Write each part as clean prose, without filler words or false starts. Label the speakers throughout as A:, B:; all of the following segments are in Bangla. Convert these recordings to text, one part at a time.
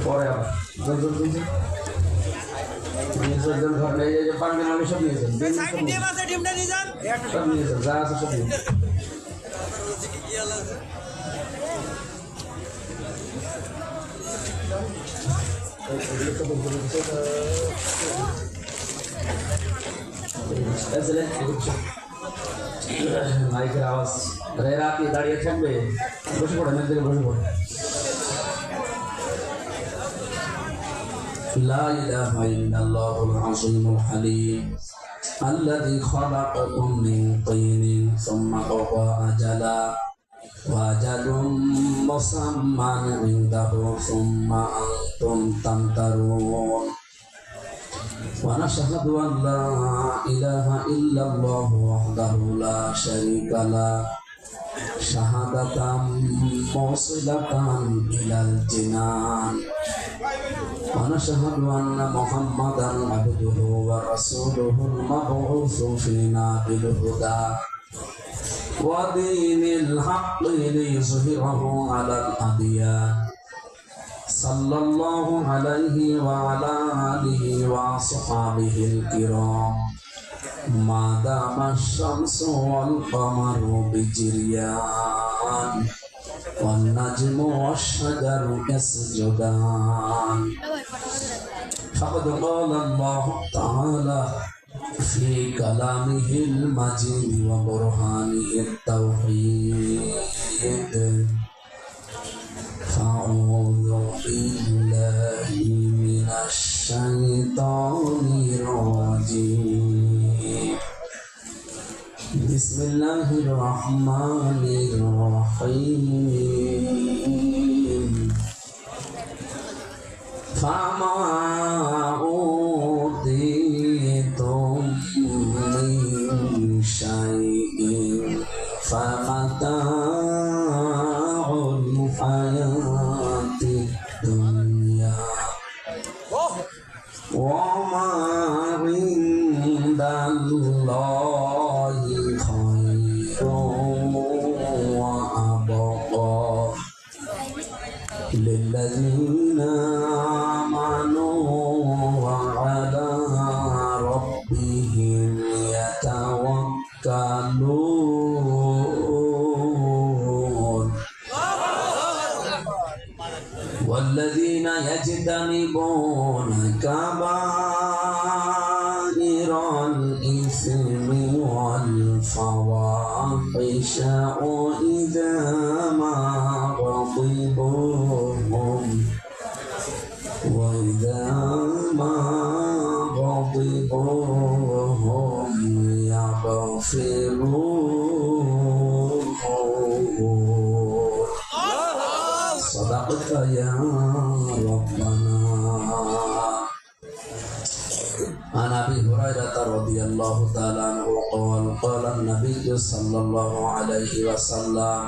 A: পরে আবার নিজের ঘর নেই যে পাঙ্গি নালি সব নিয়েছেন সব নিয়েছেন যা আছে সব নিয়েছেন মাইকের আওয়াজ রাতে দাঁড়িয়ে থাকবে বসে পড়ে মেয়ের দিকে বসে পড়ে لا إله إلا الله العظيم الحليم الذي خلقكم من طين ثم قضى أجلا وأجل مسمى عنده ثم أنتم تمترون ونشهد أن لا إله إلا الله وحده لا شريك له شهادة موصلة إلى الجنان ونشهد أن محمدا عبده ورسوله المبعوث فينا بالهدى ودين الحق ليظهره على الأديان صلى الله عليه وعلى آله وصحبه الكرام ما دام الشمس والقمر بجريان والنجم والشجر يسجدان فقد قال الله تعالى في كلامه المجيد وبرهانه التوحيد فأعوذ بالله من الشيطان الرجيم بسم الله الرحمن الرحيم فما أوتيتم من شيء فمتاع الحياة الدنيا وما عند الله خير وأبقى للذين آمنوا وعلى ربهم يتوكلون والذين يجتنبون كبائر الإثم والفواحش وإذا ما غضبوا هم يغفرون صدقت يا ربنا. عن أبي هريرة رضي الله تعالى عنه قال قال النبي صلى الله عليه وسلم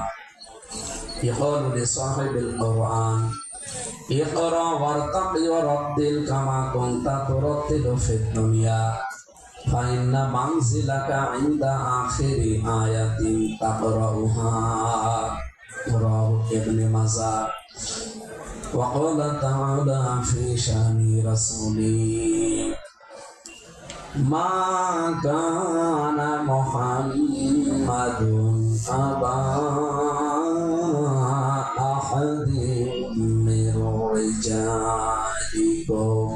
A: يقول لصاحب القرآن اقرأ وارتقي ورتل كما كنت ترتل في الدنيا فإن منزلك عند آخر آية تقرأها. رواه ابن ماجه. وقال تعالى في شأن رسوله ما كان محمد أبا أحد من رجالكم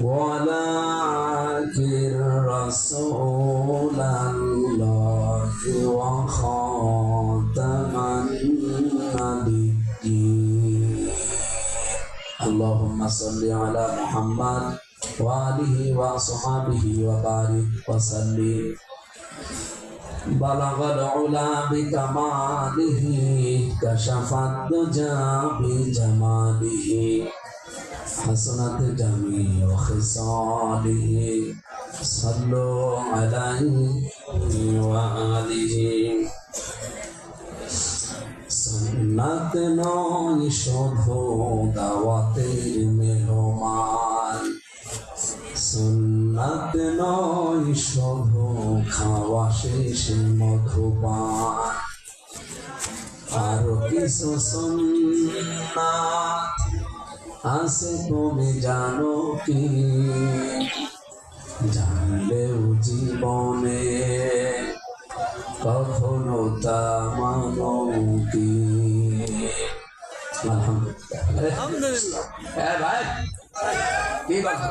A: ولكن رسول الله وخاتم النبيين. اللهم صل على محمد وآله وصحبه وبارك وسلم. بلغ العلا بكماله كشف الدجى بجماله حسنت جميع خصاله صلوا عليه وآله. সুন্নাত নয় শুধু দাওয়াতের মেহমান, সুন্নাত নয় শুধু খাওয়া শেষে মধুপান, আরো কিছু সুন্নাত আছে তুমি জানো কি, জানলেও জীবনে কখনো তা মানো কি। আলহামদুলিল্লাহ। ভাই কি কথা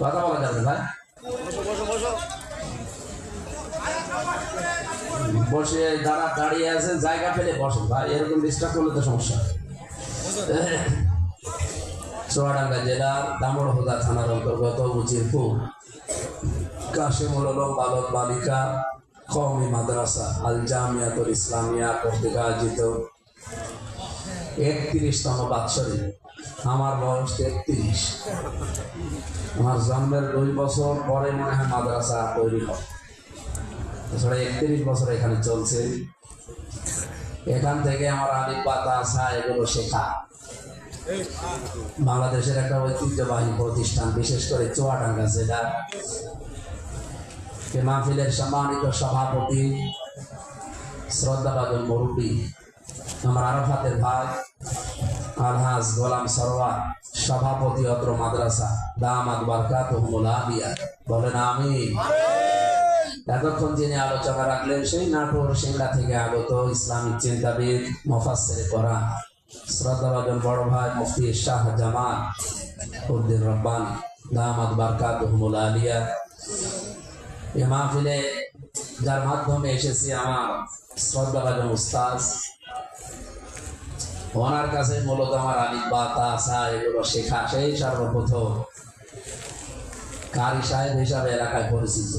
A: বলা যাবে ভাই? বসে যারা দাঁড়িয়ে আছে জায়গা পেলে বসেন ভাই, এরকম ডিস্টার্ব করলে তো সমস্যা। চুয়াডাঙ্গা জেলার দামোড়হুদা থানার অন্তর্গত উজিরপুর কাশিমুল উলুম বালক বালিকা কওমি মাদ্রাসা আল জামিয়াতুল ইসলামিয়া কর্তৃক আয়োজিত 31তম বাৎসরিক, আমার বয়স 33, আমার জন্মের 2 বছর পরে মনে হয় মাদ্রাসা তৈরি হয়। 31 বছর এখানে চলছে। এখান থেকে আমার আলিফ বা তা সা এগুলো শেখা। বাংলাদেশের একটা ঐতিহ্যবাহী প্রতিষ্ঠান, বিশেষ করে চুয়াডাঙ্গা জেলা। মাহফিলের সম্মানিত সভাপতি শ্রদ্ধাভাজন মুরব্বী আমার আরাফাতের ভাই আলহাজ গোলাম সরওয়ার, সভাপতি অত্র মাদ্রাসা, দামাত বারকাতুহুল আলিয়া, বলেন আমিন। এতক্ষণ যিনি আলোচনা রাখলেন সেই নাটোর সিংড়া থেকে আগত ইসলামিক চিন্তাবিদ মুফাসসিরে কোরআন শ্রদ্ধাভাজন বড় ভাই মুফতি শাহ জামাল উদ্দিন রব্বানী, দামাত বারকাতুহুল আলিয়া। এ মাহফিলে যার মাধ্যমে এসেছি আমার শ্রদ্ধাভাজন উস্তাদ, ওনার কাছে মূলত আমার আলিফ বা তা সা এগুলো শেখা। সেই সর্বপ্রথম কারি সাহেব হিসাবে এলাকায় পরিচিত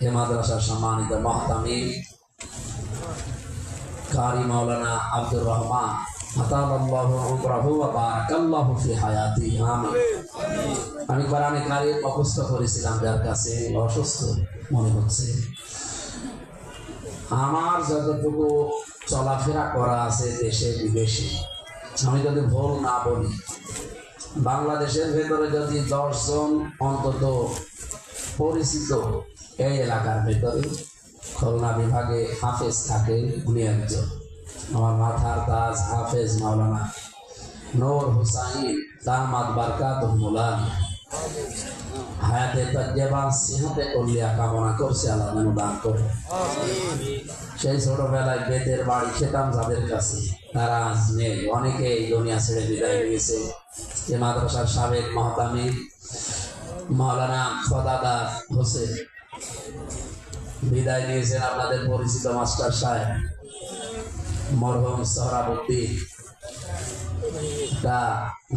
A: এ মাদ্রাসার সম্মানিত মুহতামিম কারি মাওলানা আব্দুর রহমান আতাল্লাহু উমরাহু ওয়া বারাকাল্লাহু ফি হায়াতি, আমিন। আমি কোরআনে কারিম মুখস্থ করেছিলাম, যার কাছে অসুস্থ মনে হচ্ছে। আমার যতটুকু চলাফেরা করা আছে দেশে বিদেশে, আমি যদি ভুল না বলি, বাংলাদেশের ভেতরে যদি 10 জন অন্তত পরিচিত এই এলাকার ভেতরে খুলনা বিভাগে হাফেজ থাকে, উনি একজন। আমার মাথার তাজ হাফেজ মাওলানা নূর হুসাইন দামাত বারকাতুহুল আলিয়া হায়াতে তাজ্জাবা সিহাতে কলিয়া কামনা করছে, আল্লাহ যেন দান করে। সেই ছোটবেলায় বেতের বাড়ি খেতাম যাদের কাছে, তারা আজ নেই, অনেকে এই দুনিয়া ছেড়ে বিদায় নিয়েছে। যে মাদ্রাসার সাবেক মুহতামিম মাওলানা খোদাদার হোসেন বিদায় নিয়েছেন। আপনাদের পরিচিত মাস্টার সাহেব মরহুম সোহরাবউদ্দিন,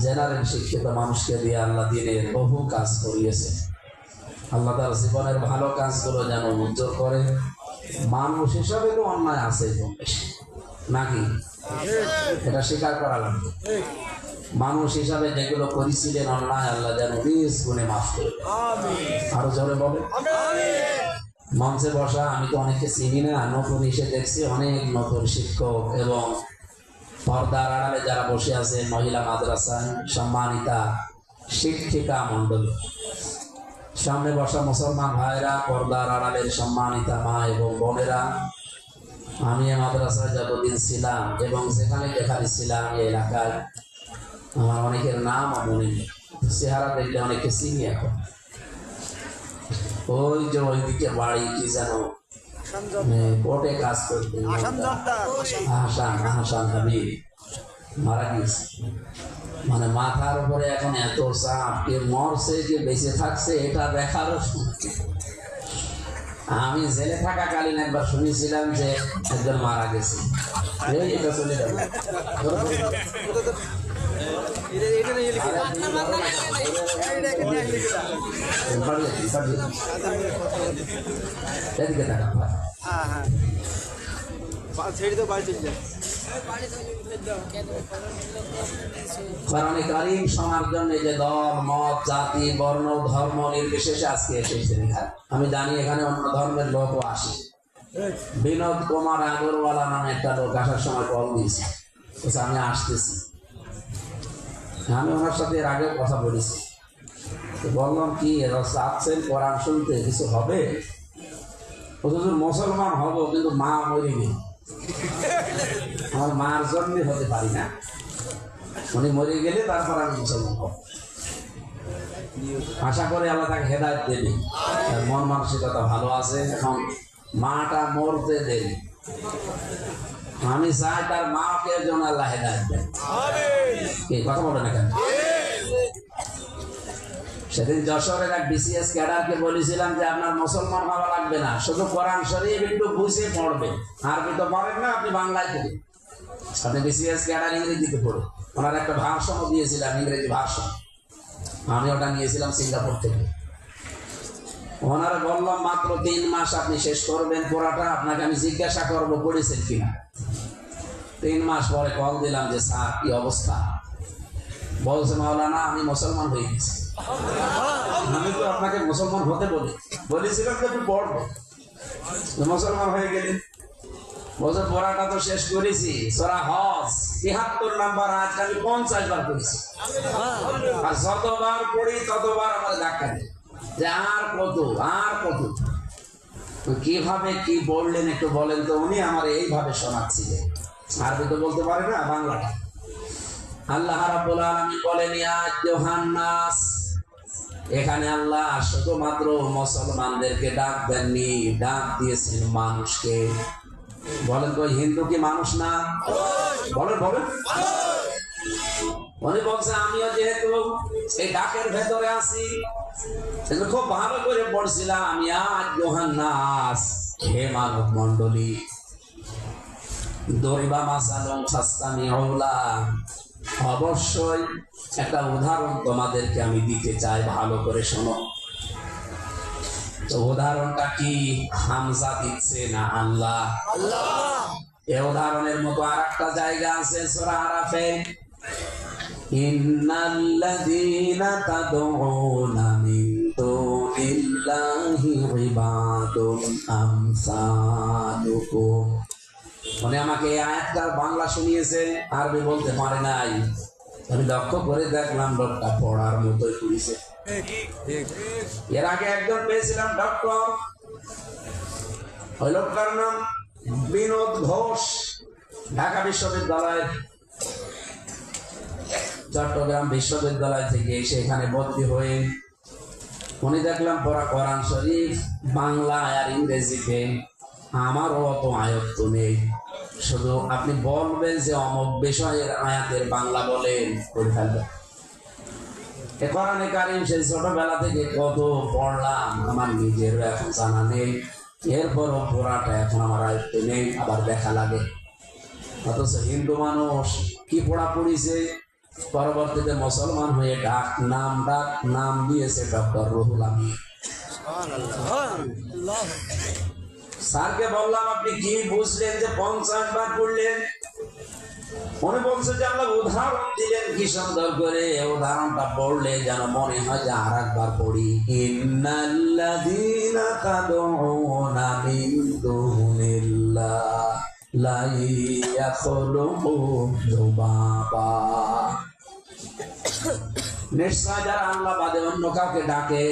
A: জেনারেল শিক্ষিত মানুষকে দিয়ে আল্লাহ দিনের বহু কাজ করিয়েছে। আল্লাহ তার জীবনের ভালো কাজগুলো যেন উজ্জ্বল করে। মানুষ হিসাবে তো অন্যায় আছে নাকি, এটা স্বীকার করা লাগবে। মানুষ হিসাবে যেগুলো করেছিলেন অন্যায়, আল্লাহ যেন নিজ গুণে মাফ করে। আরো জোরে বলে মঞ্চে বসা আমি তো অনেকে চিনি না, নতুন এসে দেখছি অনেক নতুন শিক্ষক এবং পর্দার আড়ালে যারা বসে আছে মহিলা মাদ্রাসায় সম্মানিতা শিক্ষিকা মন্ডল, সামনে বসা মুসলমান ভাইরা, পর্দার আড়ালের সম্মানিতা মা এবং বোনেরা। আমি এই মাদ্রাসায় যতদিন ছিলাম এবং যেখানে যেখানে ছিলাম এই এলাকায়, আমার অনেকের নাম মনে নেই, চেহারা দেখলে অনেকে চিনি এখন। ওই যে ওইদিকে বাড়ি কি যেন কোর্টে কাজ করতে আহসান হাবিব মারা গেছে। মানে মাথার উপরে এখন এত চাপ, কে মরছে কে বেঁচে থাকছে এটা দেখারও। আমি জেলে থাকাকালীন একবার শুনেছিলাম যে একজন মারা গেছে, এটা চলে যাবে। এদিকে থাকা কোরআনে কারীম শোনার জন্য যে দল মত জাতি বর্ণ ধর্ম নির্বিশেষে আজকে এসেছেন এখানে। আমি জানি এখানে অন্য ধর্মের লোকও আসে। বিনোদ কুমার আগরওয়ালা নামে একটা লোক আসার সময় কল দিয়েছে, আমি আসতেছি। আমি ওনার সাথে এর আগে কথা বলেছি, বললাম কি চাচ্ছেন কোরআন শুনতে, কিছু হবে? মুসলমান হব কিন্তু মা মরিনি, আমার মার জন্মে হতে পারি না। উনি মরে গেলে তারপর আমি মুসলমান হব। আশা করি আল্লাহ তাকে হেদায়েত দেবে, তার মন মানসিকতা ভালো আছে। এখন মাটা মরতে দেরি, আমি চাই তার মাকে যেন আল্লাহ হেদায়েত দেন। কি কথা বলেন এখানে? সেদিন যশোরের এক বিসিএস ক্যাডারকে বলেছিলাম যে আপনার মুসলমান হওয়া লাগবে না, শুধু কোরআন শরীফ একটু বুঝে পড়বে, আরবি তো পারেন না, আপনি বাংলায় পড়ুন। আপনি বিসিএস ক্যাডার ইংরেজিতে পড়ুন। ওনার একটা ভার্সন দিয়েছিলাম, ইংরেজি ভার্সন, আমি ওটা নিয়েছিলাম সিঙ্গাপুর থেকে। ওনারা বললাম মাত্র 3 মাস আপনি শেষ করবেন পড়াটা, আপনাকে আমি জিজ্ঞাসা করবো পড়েছেন কিনা। 3 মাস পরে কল দিলাম যে স্যার কি অবস্থা, বলছে মাওলানা আমি মুসলমান হয়ে গেছি। আমি তো আপনাকে মুসলমান হতে বলেছিলাম যে আপনি পড়বেন, মুসলমান হয়ে গেলেন। বলছে পড়াটা তো শেষ করেছি, সূরা হজ ৭৩ নাম্বার আয়াত আমি 50 বার পড়েছি, আর যতবার পড়ি ততবার আমার ধাক্কা দেয় যে আর কত আর কত। কিভাবে কি বললেন একটু বলেন তো। উনি আমার এইভাবে শোনাচ্ছিলেন, আরবি তো বলতে পারে না, বাংলাটা। আল্লাহ রাব্বুল আলামিন বলেন ইয়া আইয়ুহান নাস, এখানে আল্লাহ শুধুমাত্র মুসলমানদেরকে ডাক দেননি, ডাক দিয়েছেন মানুষকে। বলেন তো হিন্দু কি মানুষ না? বলেন বলেন। উনি বলছে আমিও যেহেতু এই ডাকের ভেতরে আছি, খুব ভালো করে পড়ছিলাম ইয়া আইয়ুহান নাস, হে মানব মণ্ডলী, দরিবা মাসালুন ফাসতামিউ লাহু, অবশ্যই একটা উদাহরণ তোমাদেরকে আমি দিতে চাই, ভালো করে শোনো। তো উদাহরণটা কি? হামজা দিচ্ছে না আল্লাহ। এই উদাহরণের মতো আরেকটা জায়গা আছে সূরা আরাফে, ইন্নাল্লাযীনা তাদউনা মিন দুনিল্লাহি ইবাদুন আমসালুকুম। মানে আমাকে এই আয়াতটার বাংলা শুনিয়েছে, আরবি বলতে পারে নাই। আমি লক্ষ্য করে দেখলাম লোকটা পড়ার মতোই পড়েছে। এর আগে একজন পেয়েছিলাম ডক্টর, ওই লোকটার নাম বিনোদ ঘোষ, ঢাকা বিশ্ববিদ্যালয় চট্টগ্রাম বিশ্ববিদ্যালয় থেকে এসে এখানে ভর্তি হয়ে উনি দেখলাম পড়া কোরআন শরীফ বাংলা আর ইংরেজিতে। আমারও অত আয়ত্ত নেই, শুধু আপনি বলবেন যে অমুক বিষয়ের আয়াতের বাংলা বলেন করে ফেলবেন। কোরআনে কারীম সেই ছোটবেলা থেকে কত পড়লাম আমার নিজের এখন জানা নেই, এরপরও পড়াটা এখন আমার আয়ত্তে নেই, আবার দেখা লাগে। অথচ হিন্দু মানুষ কি পড়া পড়িছে, পরবর্তীতে মুসলমান হয়ে ডাক নাম দিয়েছে ডক্টর রুহুল আমিন। স্যারকে বললাম আপনি কি বুঝলেন যে 50 বার পড়লেন? উনি বলছে যে আমরা উদাহরণ দিলেন কি সুন্দর করে, উদাহরণটা পড়লে যেন মনে হয় যে আর একবার পড়ি। ইন্নাল্লাযীনা তাদউনা মিন দুনিল্লাহি লা ইয়াখলুকু যুবাবা, নিশ্চয় যারা আল্লাহ বাদে অন্য কাউকে ডাকে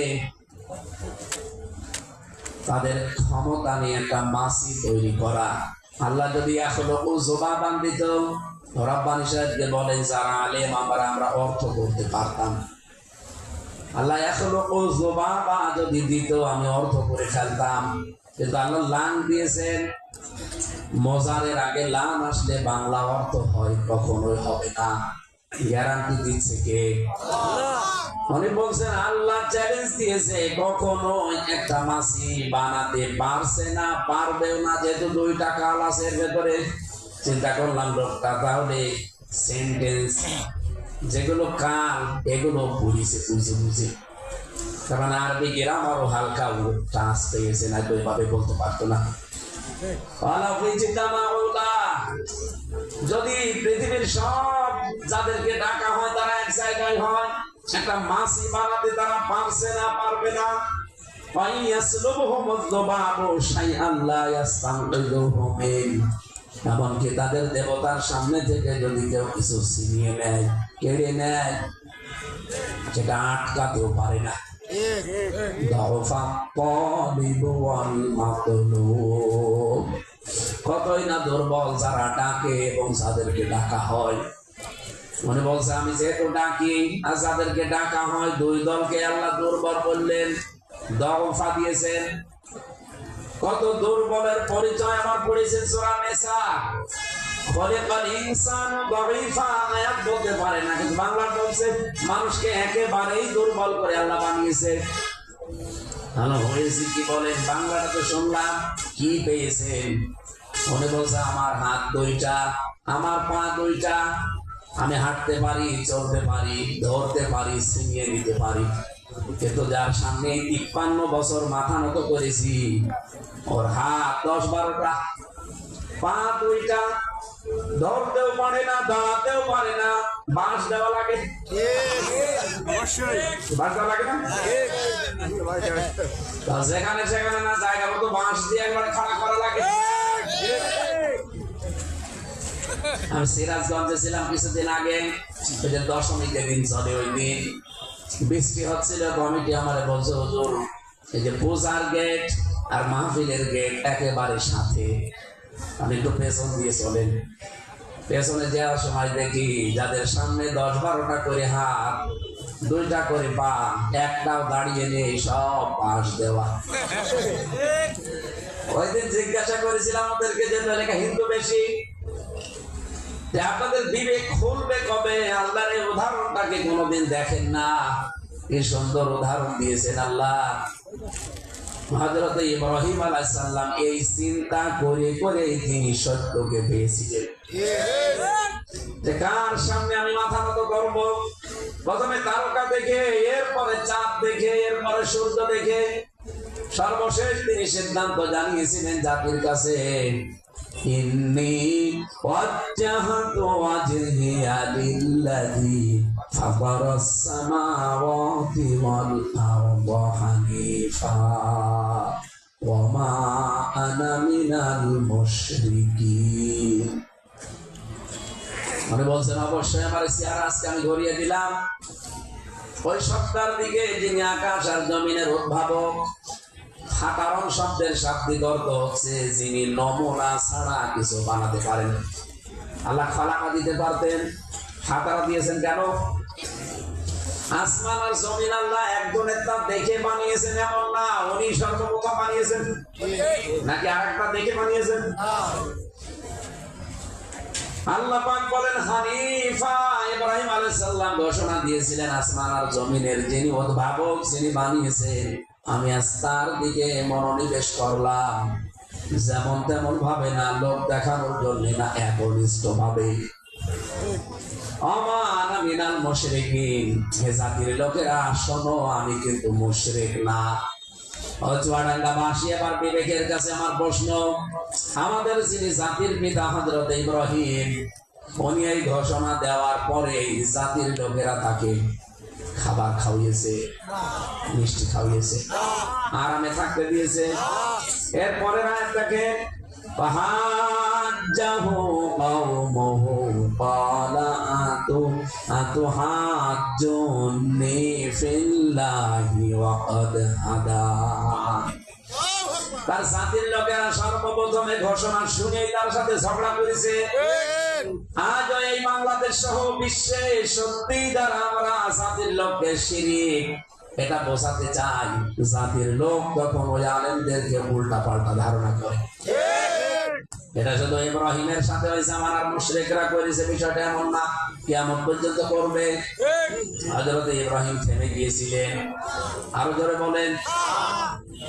A: তাদের ক্ষমতা নিয়ে একটা মাছি তৈরি করা। আল্লাহ যদি আসলে ও জবাবান দিত, রব্বানী সাহেবকে বলেন যারা আলেম আমরা অর্থ করতে পারতাম। আল্লাহ আসলে ও জবাবা যদি দিত আমি অর্থ করে ফেলতাম, কিন্তু আল্লাহ লান দিয়েছেন। মজারের আগে লান আসলে বাংলা অর্থ হয়, কখনোই হবে না। গ্যারান্টি দিচ্ছে কে? উনি বলছেন আল্লাহ চ্যালেঞ্জ দিয়েছে, কখনো একটা মাছি বানাতে পারছে না, পারবেও না, যেহেতু 2টা কাল আছে এর ভেতরে। চিন্তা করলাম লোকটা তাহলে সেন্টেন্স যেগুলো কাল এগুলো বুঝে কারণ আরবি গ্রামারও হালকা টাচ পেয়েছে, না তো এভাবে বলতে পারতো না। যদি পৃথিবীর সব যাদেরকে ডাকা হয় তারা এক জায়গায় হয়, একটা মাছি বানাতে তারা পারছে না, পারবে না। এমনকি তাদের দেবতার সামনে থেকে যদি কেউ কিছু ছিনিয়ে নেয়, কেড়ে নেয়, সেটা আটকাতেও পারে না। কতই না দুর্বল যারা ডাকে এবং যাদেরকে ডাকা হয়। উনি বলছে আমি যেহেতু ডাকি আর যাদেরকে ডাকা হয় দুই দলকে আল্লাহ দুর্বল করলেন, দফা দিয়েছেন। কত দুর্বলের পরিচয় আমার পড়েছে সূরা নিসা। খলিকাল ইনসানু দাঈফা, আয়াত বলতে পারে না, কিন্তু বাংলা বলছে মানুষকে একেবারেই দুর্বল করে আল্লাহ বানিয়েছে। ভালো হয়েছে কি বলেন? বাংলাটা তো শুনলাম, কি পেয়েছেন? উনি বলছে আমার হাত দুইটা, আমার পা দুইটা, আমি হাঁটতে পারি, চলতে পারি, ধরতে পারি, ছিনিয়ে নিতে পারি। কিন্তু যার সামনে ৫৩ বছর মাথা নত করেছি, ওর হাত ১০-১২টা, পা দুইটা, ধরতেও পারে না, দাঁড়াতেও পারে না, বাঁশ দেওয়া লাগে। বাঁশ দেওয়া লাগে না? যেখানে সেখানে না, জায়গা মতো বাঁশ দিয়ে একবার খাড়া করা লাগে। আমি সিরাজগঞ্জে ছিলাম কিছুদিন আগে, ওই যে দশমীকে দিন চলে, ওই দিন বৃষ্টি হচ্ছিল। কমিটি আমার বলছে হুজুর এই যে পূজার গেট আর মাহফিলের গেট একেবারে সাথে, আপনি একটু পেছন দিয়ে চলেন। পেছনে যাওয়ার সময় দেখি যাদের সামনে ১০-১২টা করে হাত, ২টা করে পা, একটাও দাঁড়িয়ে নেই, সব পাশ দেওয়া। ওই দিন জিজ্ঞাসা করেছিলাম ওদেরকে যে এলাকা হিন্দু বেশি, আপনাদের বিবেক খুলবে কবে? আল্লাহর এই উদাহরণটাকে কোনোদিন দেখেন না? কি সুন্দর উদাহরণ দিয়েছেন আল্লাহ। হযরত ইব্রাহিম আলাইহিস সালাম এই চিন্তা করে করে তিনি সত্যকে পেয়েছিলেন যে কার সামনে আমি মাথা নত করব। প্রথমে তারকা দেখে, এরপরে চাঁদ দেখে, এরপরে সূর্য দেখে, সর্বশেষ তিনি সিদ্ধান্ত জানিয়েছিলেন জাতির কাছে, ইন্নী ওয়াজ্জাহতু ওয়াজহিয়া লিল্লাযী ফাতারাস সামাওয়াতি ওয়াল আরদা হানিফা ওয়া মা আনা মিনাল মুশরিকিন। মানে বলছেন অবশ্যই আমার চেহারা আজকে আমি ঘুরিয়ে দিলাম ওই সত্তার দিকে যিনি আকাশ আর জমিনের উদ্ভাবক। সাধারণ শব্দের শাব্দিক অর্থ হচ্ছে যিনি নমুনা ছাড়া কিছু বানাতে পারেন। আল্লাহ খালাকা দিতে পারতেন, সাতারা দিয়েছেন কেন? আসমান আর জমিন আল্লাহ একজনের তা দেখে বানিয়েছেন এমন না, উনি সর্বপ্রথম বানিয়েছেন, নাকি আরেকটা দেখে বানিয়েছেন? আল্লাহ পাক বলেন হানিফা। ইব্রাহিম আলাইহিস সালাম ঘোষণা দিয়েছিলেন আসমান আর জমিনের যিনি উদ্ভাবক, যিনি বানিয়েছেন, আমি আজ তার দিকে মনোনিবেশ করলাম, যেমন তেমন ভাবে না, লোক দেখানোর জন্য না, একনিষ্ঠ ভাবে। আনা মিনাল মুশরিকিন, হে জাতির লোকেরা শোনো, আমি কিন্তু মুশরিক না। চুয়াডাঙ্গাবাসী এবার বিবেকের কাছে আমার প্রশ্ন, আমাদের যিনি জাতির পিতা হযরত ইব্রাহিম, উনি এই ঘোষণা দেওয়ার পরে জাতির লোকেরা তাকে খাবার খাওয়িয়েছে, মিষ্টি খাওয়িয়েছে, আরামে থাকতে দিয়েছে। এরপরে আয়াতটাকে ফাহাজ্জাহু কওমুহু ক্বালা আতুহাজ্জুনি ফিল্লাহি ওয়া ক্বাদ হাদান। তার জাতির লোকেরা সর্বপ্রথমে ঘোষণা শুনেই তার সাথে ঝগড়া করেছে। আজও এই বাংলাদেশ সহ বিশ্বে সত্যি যারা আমরা জাতির লোককে শিরিক এটা বোঝাতে চাই, জাতির লোক তখন ওই আলেমদেরকে উল্টা পাল্টা ধারণা করে। এটা শুধু ইব্রাহিমের সাথে ওই জামানার মুশরিকরা করেছে, বিষয়টা এমন না, কিয়ামত পর্যন্ত করবে। হযরত ইব্রাহিম থেমে গিয়েছিলেন, আরো জোরে বলেন।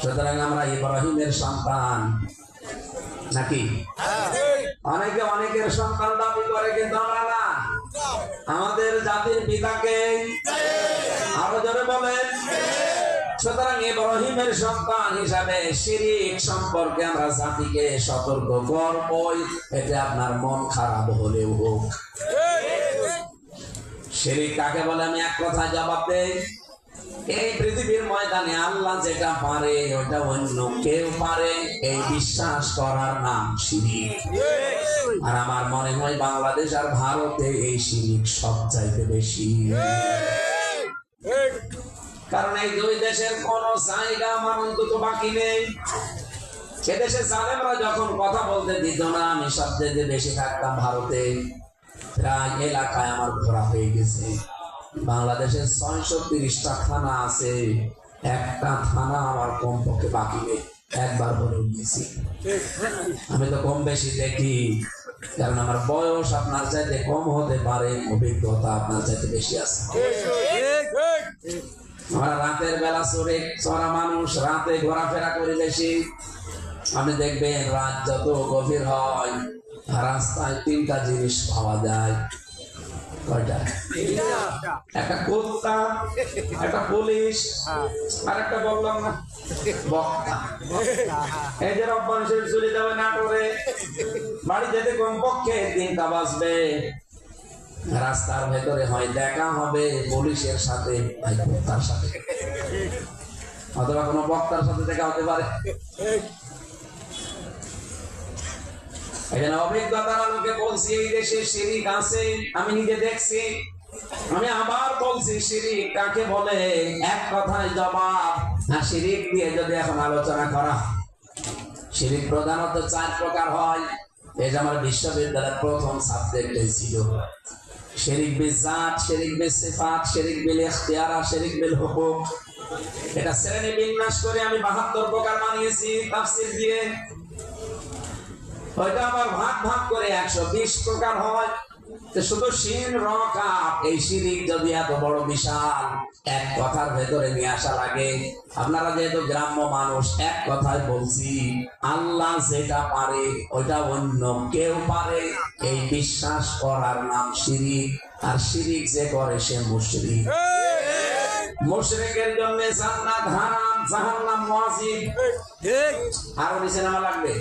A: সুতরাং আমরা ইব্রাহিমের সন্তান নাকি? অনেকে অনেকের সন্তান দাবি করে, কিন্তু আমরা না, আমাদের জাতির পিতাকে। আরো জোরে বলেন। সুতরাং ইব্রাহিমের সন্তান হিসাবে শিরিক সম্পর্কে আমরা জাতিকে সতর্ক করবই, এতে আপনার মন খারাপ হলেও হোক। শিরিক কাকে বলে আমি এক কথায় জবাব দেই, এই পৃথিবীর ময়দানে আল্লাহ যেটা পারে ওটা অন্য কেউ পারে, এই বিশ্বাস করার নাম শিরিক। আর আমার মনে হয় বাংলাদেশ আর ভারতে এই শিরিক সবচাইতে বেশি, কারণ এই দুই দেশের কোন জায়গা আমার অন্তত বাকি নেই। এদেশে জালেমরা যখন কথা বলতে দিত না, আমি সবচেয়ে বেশি থাকতাম ভারতে। প্রায় এলাকায় আমার ঘোরা হয়ে গেছে। বাংলাদেশের 630টা থানা আছে, একটা থানা আমার কমপক্ষে বাকি নেই, একবার বলে গেছি। আমি তো কম বেশি দেখি, কারণ আমার বয়স আপনার চাইতে কম হতে পারে, অভিজ্ঞতা আপনার চাইতে বেশি আছে। আমরা রাতের বেলা চড়া মানুষ, রাতে ঘোরাফেরা করি বেশি। আপনি দেখবেন রাত যত গভীর হয় রাস্তায় 3টা জিনিস পাওয়া যায়। কয়টা? একটা কুত্তা, একটা পুলিশ, আর একটা বললাম না বক্তা। এই যে রব্বান শরীফ চলে যাবে নাটোরে, বাড়ি যেতে কমপক্ষে 3টা বাজবে। রাস্তার ভেতরে হয় দেখা হবে পুলিশের সাথে, কুত্তার সাথে, অথবা কোনো বক্তার সাথে দেখা হতে পারে। এখানে অভিজ্ঞতার আলোকে বলছি, এই দেশে শিরিক আছে, আমি নিজে দেখছি। আমি আবার বলছি শিরিক কাকে বলে, এক কথায় জবাব। আর শিরিক দিয়ে যদি এখন আলোচনা করা, শিরিক প্রধানত 4 প্রকার হয়। এই যে আমার বিশ্ববিদ্যালয়ের প্রথম সাবজেক্টে ছিল শিরিক বিল জাত, শিরিক বিল সিফাত, শিরিক বিল ইখতিয়ার, শিরিক বিল হুকুক। এটা শ্রেণী বিন্যাস করে আমি 72 প্রকার বানিয়েছি তাফসীর দিয়ে। ওইটা আবার ভাগ ভাগ করে 120 প্রকার হয়। শুধু শিন র কাফ, এই শিরিক যদি এত বড় বিশাল, এক কথার ভেতরে নিয়ে আসা লাগে। আপনারা যেহেতু গ্রাম্য মানুষ, এক কথায় বলছি, আল্লাহ যেটা পারে ওইটা অন্য কেউ পারে, এই বিশ্বাস করার নাম শিরিক। আর শিরিক যে করে সে মুশরিক। মুশরিকের জন্য জান্নাত হারাম, জাহান্নাম ওয়াজিব। ঠিক? আর নিচে নামা লাগবে?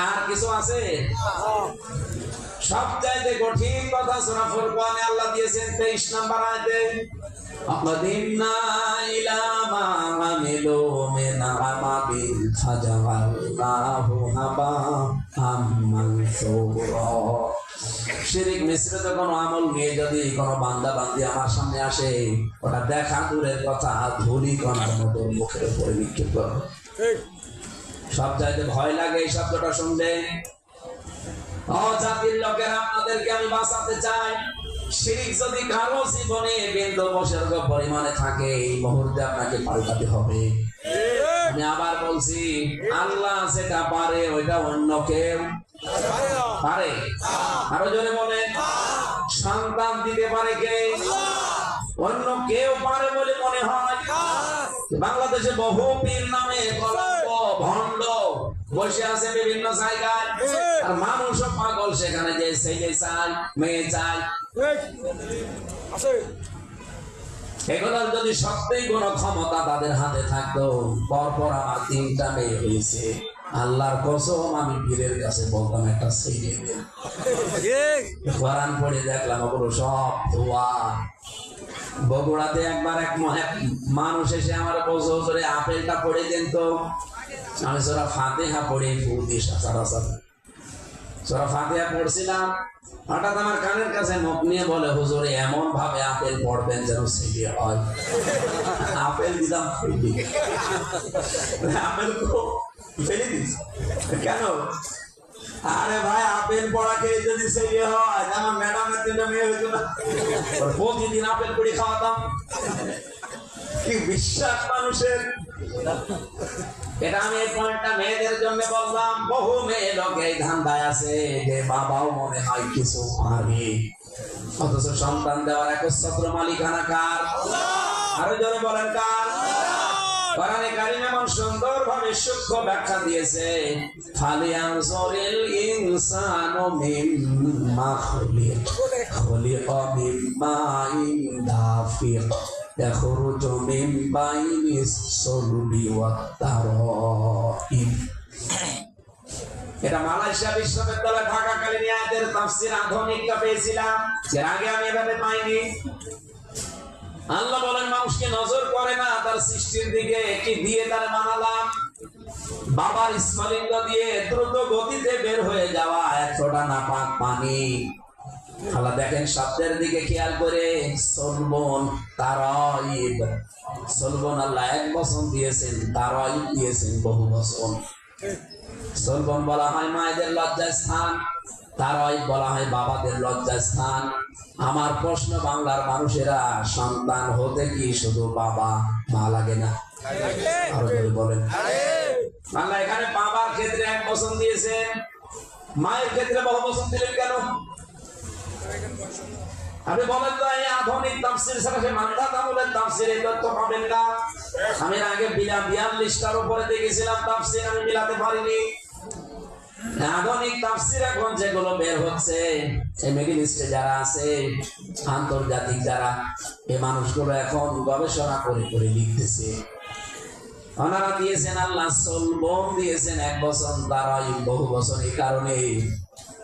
A: আর কিছু আছে? সবচাইতে কঠিন কথা সূরা ফুরকানে আল্লাহ দিয়েছেন 23 নম্বর আয়াতে, আকাদিমনা ইলা মা আমিলু মিন আমালিন ফাজাআলনাহু হাবাআম মানসুরা। শিরিক মিশ্রিত কোন আমল নিয়ে যদি কোন বান্দা বান্দি আমার সামনে আসে, ওটা দেখা দূরের কথা, ধুলি কণার মতো মুখের উপরে নিক্ষেপ করো। সবচাইতে ভয় লাগে এই শব্দটা শুনলে। জাতির লোকেরা, আপনাদেরকে আমি বাঁচাতে চাই। শিরিক যদি কারো জীবনে বিন্দু বসর্গ পরিমাণে থাকে, এই মুহূর্তে আপনাকে পাল্টাতে হবে। আমি আবার বলছি, আল্লাহ যেটা পারে ওইটা অন্য কেউ পারে। আরো জোরে বলেন, সন্তান দিতে পারে কে? অন্য কেউ পারে বলে মনে হয়। বাংলাদেশে বহু পীর নামে কলঙ্ক ভণ্ড বসে আছে বিভিন্ন জায়গায়, আর মানুষও পাগল, সেখানে যে ছেলে চাই, মেয়ে চাই। এগুলোর যদি সত্যিই কোন ক্ষমতা তাদের হাতে থাকতো, পরপর আমার 3টা মেয়ে হয়েছে, আল্লাহর কসম আমি পীরের কাছে বলতাম একটা ছেলে দেন। কোরআন পড়ে দেখলাম ওগুলো সব ধোয়া। বগুড়াতে একবার এক মানুষ এসে আমার বলছে, হুজুর আপেলটা পড়ে দেন তো। আমি সূরা ফাতিহা পড়ে সূরা ফাতিহা পড়ছিলাম, হঠাৎ আমার কানের কাছে মুখ নিয়ে বলে, হুজুর এমন ভাবে আপেল পড়বেন যেন ছেলে হয়। আপেল দিলাম, আপেল ফেলে দিস কেন? আরে ভাই, আপেল পড়া খেয়ে যদি ছেলে হয়, আমার ম্যাডামের 3টা মেয়ে হইতো না, প্রতিদিন আপেল পড়ে খাওয়াতাম। কি বিশ্বাস মানুষের! এটা আমি এই পয়েন্টটা মেয়েদের জন্য বললাম। বহু মেয়ে লোক এই ধান্দায় আছে যে বাবাও মনে হয় কিছু পারে, অথচ সন্তান দেওয়ার একচ্ছত্র মালিকানা কার? আরো জোরে বলেন কার? কোরআনে কারীম এমন সুন্দরভাবে সূক্ষ্ম ব্যাখ্যা দিয়েছে, ফালিয়ানজুরিল ইনসানু মিম্মা খুলিকা মিম্মাইন দাফিক ইয়াখরুজু মিন বাইনিস সুলবি ওয়াত তারাইব। এটা মালয়েশিয়া বিশ্ববিদ্যালয় ঢাকাকালীন আয়াতের তাফসীর আধুনিকটা পেয়েছিলাম, এর আগে আমি এভাবে পাইনি। আল্লাহ বলেন, মানুষকে নজর করে না তার সৃষ্টির দিকে, কি দিয়ে তার বানালাম? বাবার স্ফলিঙ্গ দিয়ে দ্রুত গতিতে বের হয়ে যাওয়া এক ফোঁটা নাপাক পানি। আল্লাহ দেখেন শব্দের দিকে খেয়াল করে, সলবন তারাইব। সলবন আল্লাহ 1 বচন দিয়েছেন, তারাইব দিয়েছেন বহু বচন। সলবন বলা হয় মায়েদের লজ্জা স্থান, তারাই বলা হয় বাবাদের লজ্জাস্থান। আমার প্রশ্ন, বাংলার মানুষেরা সন্তান হতে কি শুধু বাবা মা লাগে না? আরো জোরে বলেন। বাংলা এখানে বাবার ক্ষেত্রে 1 বছর দিয়েছে, মায়ের ক্ষেত্রে বহু বছর দিলেন কেন? আপনি বলেন তো, এই আধুনিক তাফসীর ছাড়া সে মান্তা তামুলের তাফসীর এই তথ্য পাবেন না। আমি আগে 42টার উপরে দেখেছিলাম তাফসীর, আমি মিলাতে পারিনি। আধুনিক তাফসীর এখন যেগুলো বের হচ্ছে, এই মিডল ইস্টে যারা আছে, আন্তর্জাতিক যারা, এই মানুষগুলো এখন গবেষণা করে করে লিখতেছে। ওনারা দিয়েছেন আল্লাহ সলবন দিয়েছেন 1 বছর, তারাই বহু বছর। এই কারণে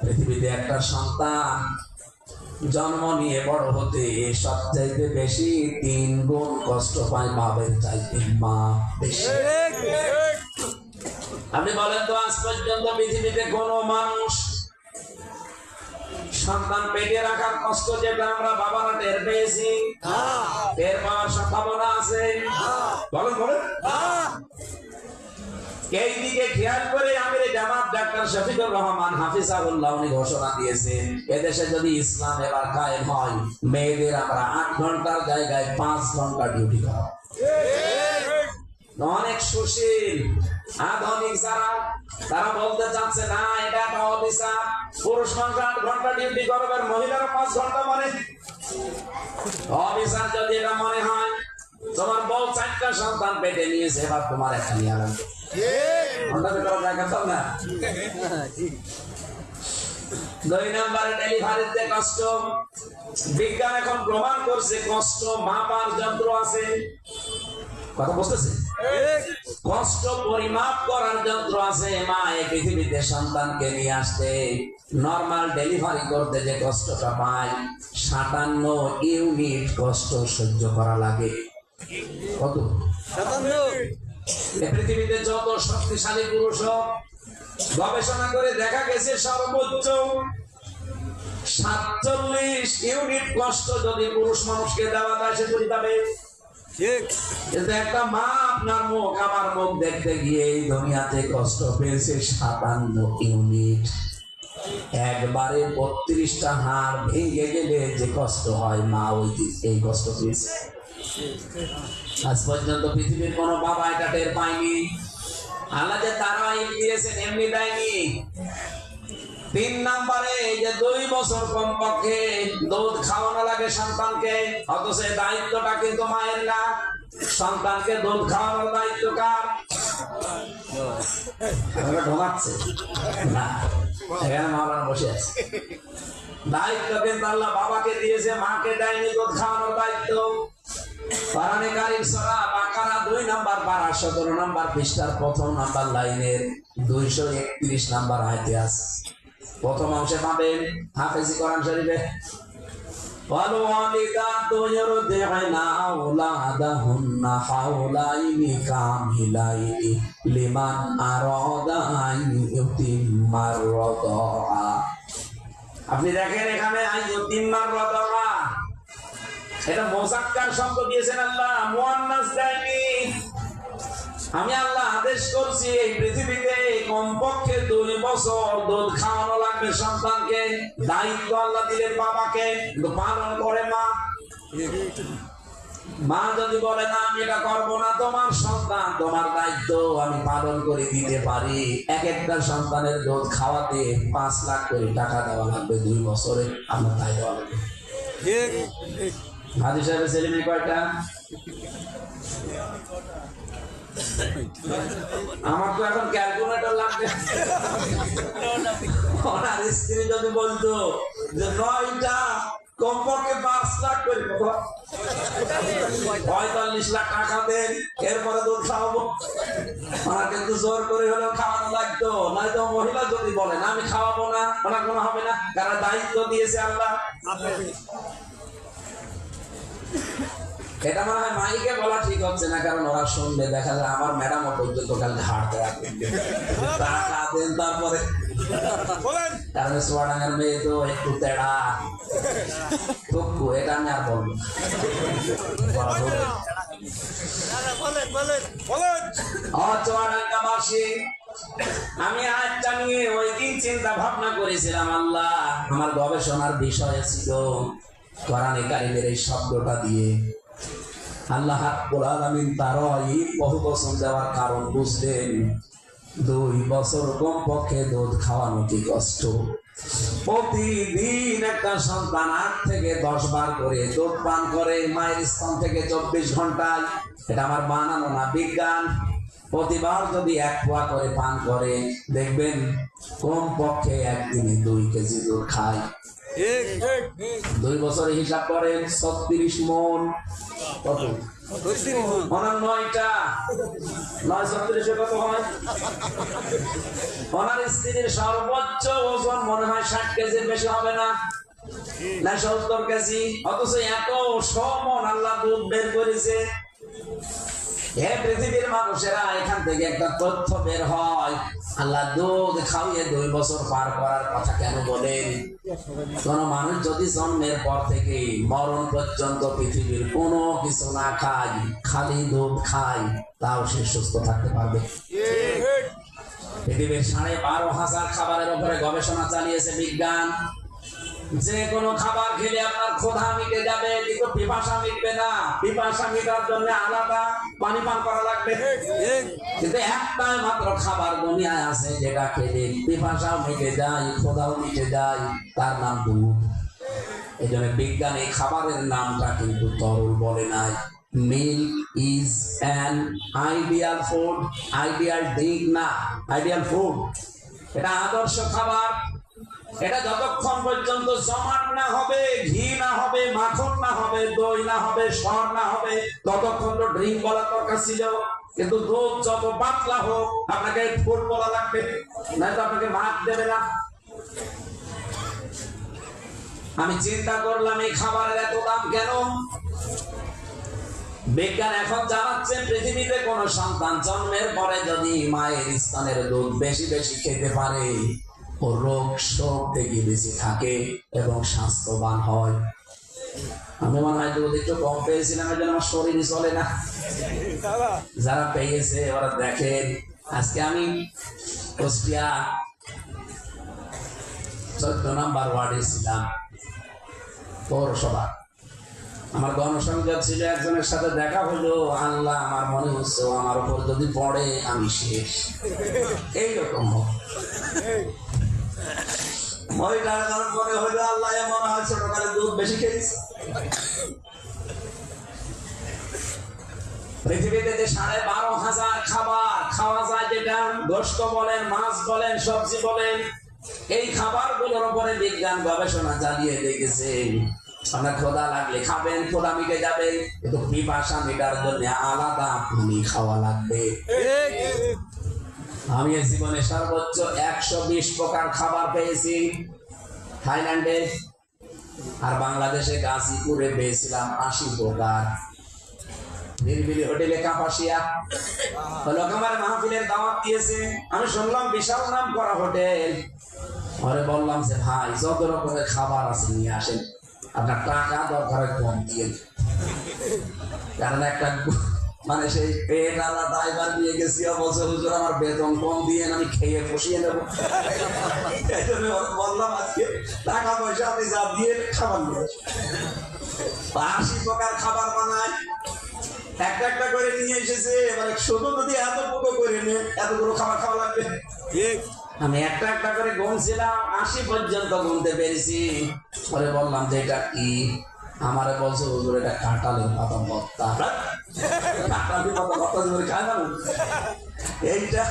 A: পৃথিবীতে একটা সন্তান জন্ম নিয়ে বড় হতে সবচাইতে বেশি 3 গুণ কষ্ট পায় বাবার চাইতে মা বেশি। আপনি বলেন তো, আজ পর্যন্ত পৃথিবীতে কোন মানুষ সন্তান পেটে রাখার কষ্ট যেটা আমরা বাবারা টের পেয়েছি, টের পাওয়ার সম্ভাবনা আছে? বলেন বলেন। এই দিকে খেয়াল করে আমিরে জামাত ডাক্তার শফিকুর রহমান হাফিজাহুল্লাহ উনি ঘোষণা দিয়েছেন, এদেশে যদি ইসলাম এবার কায়েম হয়, মেয়েদের আমরা 8 ঘন্টার জায়গায় 5 ঘন্টা ডিউটি করা। অনেক সুশীল আধুনিক যারা, তারা বলতে চাচ্ছে না এটা একটা অবিচার, পুরুষ মানুষ 8 ঘন্টা ডিউটি করবে, মহিলারা 5 ঘন্টা। মানে অবিচার যদি এটা মনে হয়, তোমার বউ 4টা সন্তান পেটে নিয়েছে, এবার তোমার একটা নিয়ে আনবে। দুই নম্বরে ডেলিভারিতে কষ্ট। বিজ্ঞান এখন প্রমাণ করছে কষ্ট মাপার যন্ত্র আছে। কথা বুঝতেছে? কষ্ট পরিমাপ করার যন্ত্র আছে। মা এই পৃথিবীতে সন্তানকে নিয়ে আসতে, নরমাল ডেলিভারি করতে যে কষ্টটা পায়, 57 ইউনিট কষ্ট সহ্য করা লাগে। কত? 57। পৃথিবীতে যত শক্তিশালী পুরুষ হোক, গবেষণা করে দেখা গেছে সর্বোচ্চ 47 ইউনিট কষ্ট যদি পুরুষ মানুষকে দেওয়া যায়, সে করে পাবে। কিন্তু একটা মা আপনার মুখ আমার মুখ দেখতে গিয়ে এই দুনিয়াতে কষ্ট পেয়েছে 57 ইউনিট। একবারে 32টা হাড় ভেঙে গেলে যে কষ্ট হয়, মা ওই এই কষ্ট পেয়েছে। আজ পর্যন্ত পৃথিবীর কোন বাবা এটা টের পায়নি। আল্লাহ যে তারা দিয়েছেন এমনি দেয়নি। 3 নম্বরে যে 2 বছর কমপক্ষে দুধ খাওয়ানো লাগে সন্তানকে, অথচ দায়িত্বটা কিন্তু মায়ের না। সন্তানকে দুধ খাওয়ানোর দায়িত্ব কার? ঢোকাচ্ছে না, এখানে মাওলানা বসে আছে। দায়িত্ব কিন্তু আল্লাহ বাবাকে দিয়েছে, মাকে দেয়নি দুধ খাওয়ানোর দায়িত্ব। কোরআনে কারীম সূরা বাকারা 2 নম্বর পারা 17 নম্বর পৃষ্ঠার 1ম নম্বর লাইনের 231 নম্বর আয়াতে আছে। প্রথম অংশে পাবেন হাফেজি কোরআন শরীফে, ওয়ালিদাতু ইউরদি'না আওলাদাহুন্না হাওলাইনি কামিলাইনি লিমান আরাদা আন ইউতিম্মার রাদা। আপনি দেখেন এখানে আন ইউতিম্মার রাদা, এটা মুযাক্কার শব্দ দিয়েছেন আল্লাহ, মুয়ান্নাস দেয়নি। আমি আল্লাহ আদেশ করছি এই পৃথিবীতে কমপক্ষে 2 বছর দুধ খাওয়ানো লাগবে সন্তানকে। দায়িত্ব আল্লাহ দিলেন বাবাকে, কিন্তু পালন করে মা। মা যদি বলে না আমি এটা করবো না, তোমার সন্তান, তোমার দায়িত্ব আমি পালন করে দিতে পারি। একটা সন্তানের দুধ খাওয়াতে 5 লাখ করে টাকা দেওয়া লাগবে 2 বছরে, আমরা তাই দেওয়া লাগবে। হাজি সাহেবের ছেলে মেয়ে কয়টা? আমার তো এখন ক্যালকুলেটর লাগবে। ওনার স্ত্রী যদি বলতো যে 9টা কমপক্ষে 5 লাখ করে, 45 লাখ টাকা দেন, এরপরে দুধ খাওয়াবো। ওনার কিন্তু জোর করে হলেও খাওয়ানো লাগতো, নয়তো মহিলা যদি বলেন আমি খাওয়াবো না, ওনার কোনো হবে না, কারণ দায়িত্ব দিয়েছে আল্লাহ। এটা মনে হয় মাইকে বলা ঠিক হচ্ছে না, কারণ ওরা শুনলে দেখা যায় আমার ম্যাডামও পর্যন্ত কালকে হাঁটতে রাখবেন, টাকা দেন তারপরে। কারণ সোয়াডাঙ্গার মেয়ে তো একটু তেড়া তক্কু, এটা আমি আর বলবো চুয়াডাঙ্গাবাসী আমি আজটা নিয়ে ওই দিন চিন্তা ভাবনা করেছিলাম, আল্লাহ আমার গবেষণার বিষয় ছিল কোরআনে কারিমের এই শব্দটা দিয়ে আল্লাহ রাব্বুল আলামিন তার এই বহু বছর দেওয়ার কারণ বুঝলেন। 2 বছর কমপক্ষে দুধ খাওয়ানো কি কষ্ট। প্রতিদিন একটা সন্তান 8 থেকে 10 বার করে দুধ পান করে মায়ের স্তন থেকে 24 ঘন্টায়। এটা আমার বানানো না, বিজ্ঞান। প্রতিবার যদি 1 পোয়া করে পান করে দেখবেন কমপক্ষে একদিনে 2 কেজি দুধ খায়। 2 বছরে হিসাব করেন 36 মন। কত? 9টা 9 কত হয়? ওনার স্ত্রীর সর্বোচ্চ ওজন মনে হয় 60 কেজির বেশি হবে না, 70 কেজি। অথচ এত সমন আল্লাহ দুধ বের করেছে। হে পৃথিবীর মানুষেরা, এখান থেকে একটা তথ্য বের হয়, আল্লাহ দুধ খাওয়িয়ে 2 বছর পার করার কথা কেন বলেন? কোন মানুষ যদি জন্মের পর থেকে মরণ পর্যন্ত পৃথিবীর কোনো কিছু না খায়, খালি দুধ খায়, তাও সে সুস্থ থাকতে পারবে। পৃথিবীর 12,500 খাবারের উপরে গবেষণা চালিয়েছে বিজ্ঞান। যে কোনো খাবার খেলে আপনার ক্ষুধা মিটে যাবে, কিন্তু পিপাসা মিটবে না। পিপাসা মিটার জন্য আলাদা পানি পান করা লাগবে। কিন্তু একটাই মাত্র খাবার দুনিয়ায় আছে যেটা খেলে পিপাসাও মিটে যায়, ক্ষুধাও মিটে যায়, তার নাম দুধ। এই জন্য বিজ্ঞান এই খাবারের নামটা কিন্তু তরল বলে নাই। Milk is an ideal food, ideal drink না, আইডিয়াল ফুড। এটা আদর্শ খাবার। এটা যতক্ষণ পর্যন্ত জমাট না হবে, ঘি না হবে, মাখন না হবে, দই না হবে, সর না হবে, ততক্ষণ তো ড্রিঙ্ক বলা দরকার ছিল। কিন্তু দুধ যত পাতলা হোক আপনাকে ফুড বলা লাগবে, নয়তো আপনাকে মাছ দেবে না। আমি চিন্তা করলাম এই খাবারের এত দাম কেন? বিজ্ঞান এখন জানাচ্ছে পৃথিবীতে কোন সন্তান জন্মের পরে যদি মায়ের স্তনের দুধ বেশি বেশি খেতে পারে, ও রোগ শোক থেকে বেশি থাকে এবং স্বাস্থ্যবান হয়। আমি মনে হয় দুধ একটু কম পেয়েছিলাম, এই জন্য আমার শরীরই চলে না। যারা পেয়েছে ওরা দেখেন, আজকে আমি কুষ্টিয়া 14 নম্বর ওয়ার্ডে ছিলাম, পৌরসভা। আমার গণসংযোগ ছিল, একজনের সাথে দেখা হলো। আল্লাহ, আমার মনে হচ্ছে আমার উপর যদি পড়ে আমি শেষ। এইরকম মনে হইলো আল্লাহ মনে হয় ছোটকালে দুধ বেশি খেয়েছে। পৃথিবীতে যে 12,500 খাবার খাওয়া যায়, যেটা গোশত বলেন, মাছ বলেন, সবজি বলেন, এই খাবারগুলোর উপরে বিজ্ঞান গবেষণা চালিয়ে দেখেছে আপনার ক্ষুধা লাগলে খাবেন, ক্ষুধা মিটে যাবে, কিন্তু পিপাসা মেটার জন্য আলাদা পানি খাওয়া লাগবে। আমি এই জীবনে সর্বোচ্চ 120 প্রকার খাবার পেয়েছি থাইল্যান্ডে, আর বাংলাদেশে গাজীপুরে পেয়েছিলাম 80 প্রকার। নিরিবিলি হোটেলে কাপাসিয়া লোক আমার মাহফিলের দাওয়াত দিয়েছে। আমি শুনলাম বিশাল নাম করা হোটেল। পরে বললাম যে ভাই, যত রকমের খাবার আছে নিয়ে আসেন, আপনার টাকা দরকার কম দিয়ে। কারণ একটা মানে সেই পেট আলা ড্রাইভার নিয়ে গেছি, বছর হুজুর আমার বেতন কম দিয়ে আমি খেয়ে বসিয়ে নেবো। এই জন্য বললাম আজকে টাকা পয়সা আপনি যা দিয়ে খাবার নেবেন। 80 প্রকার খাবার বানায়, একটা একটা করে নিয়ে এসেছে। এবার শুধু যদি এত পুকো করে নেন, এতগুলো খাবার খাওয়া লাগবে। আমি একটা একটা করে গুনছিলাম, 80 পর্যন্ত গুনতে পেরেছি। পরে বললাম যে এটা কি? আমারে বলছে হুজুর এটা কাঁঠালের পাতা ভর্তা। কাঁঠালের পাতা ভর্তা যদি খায় না, এইটা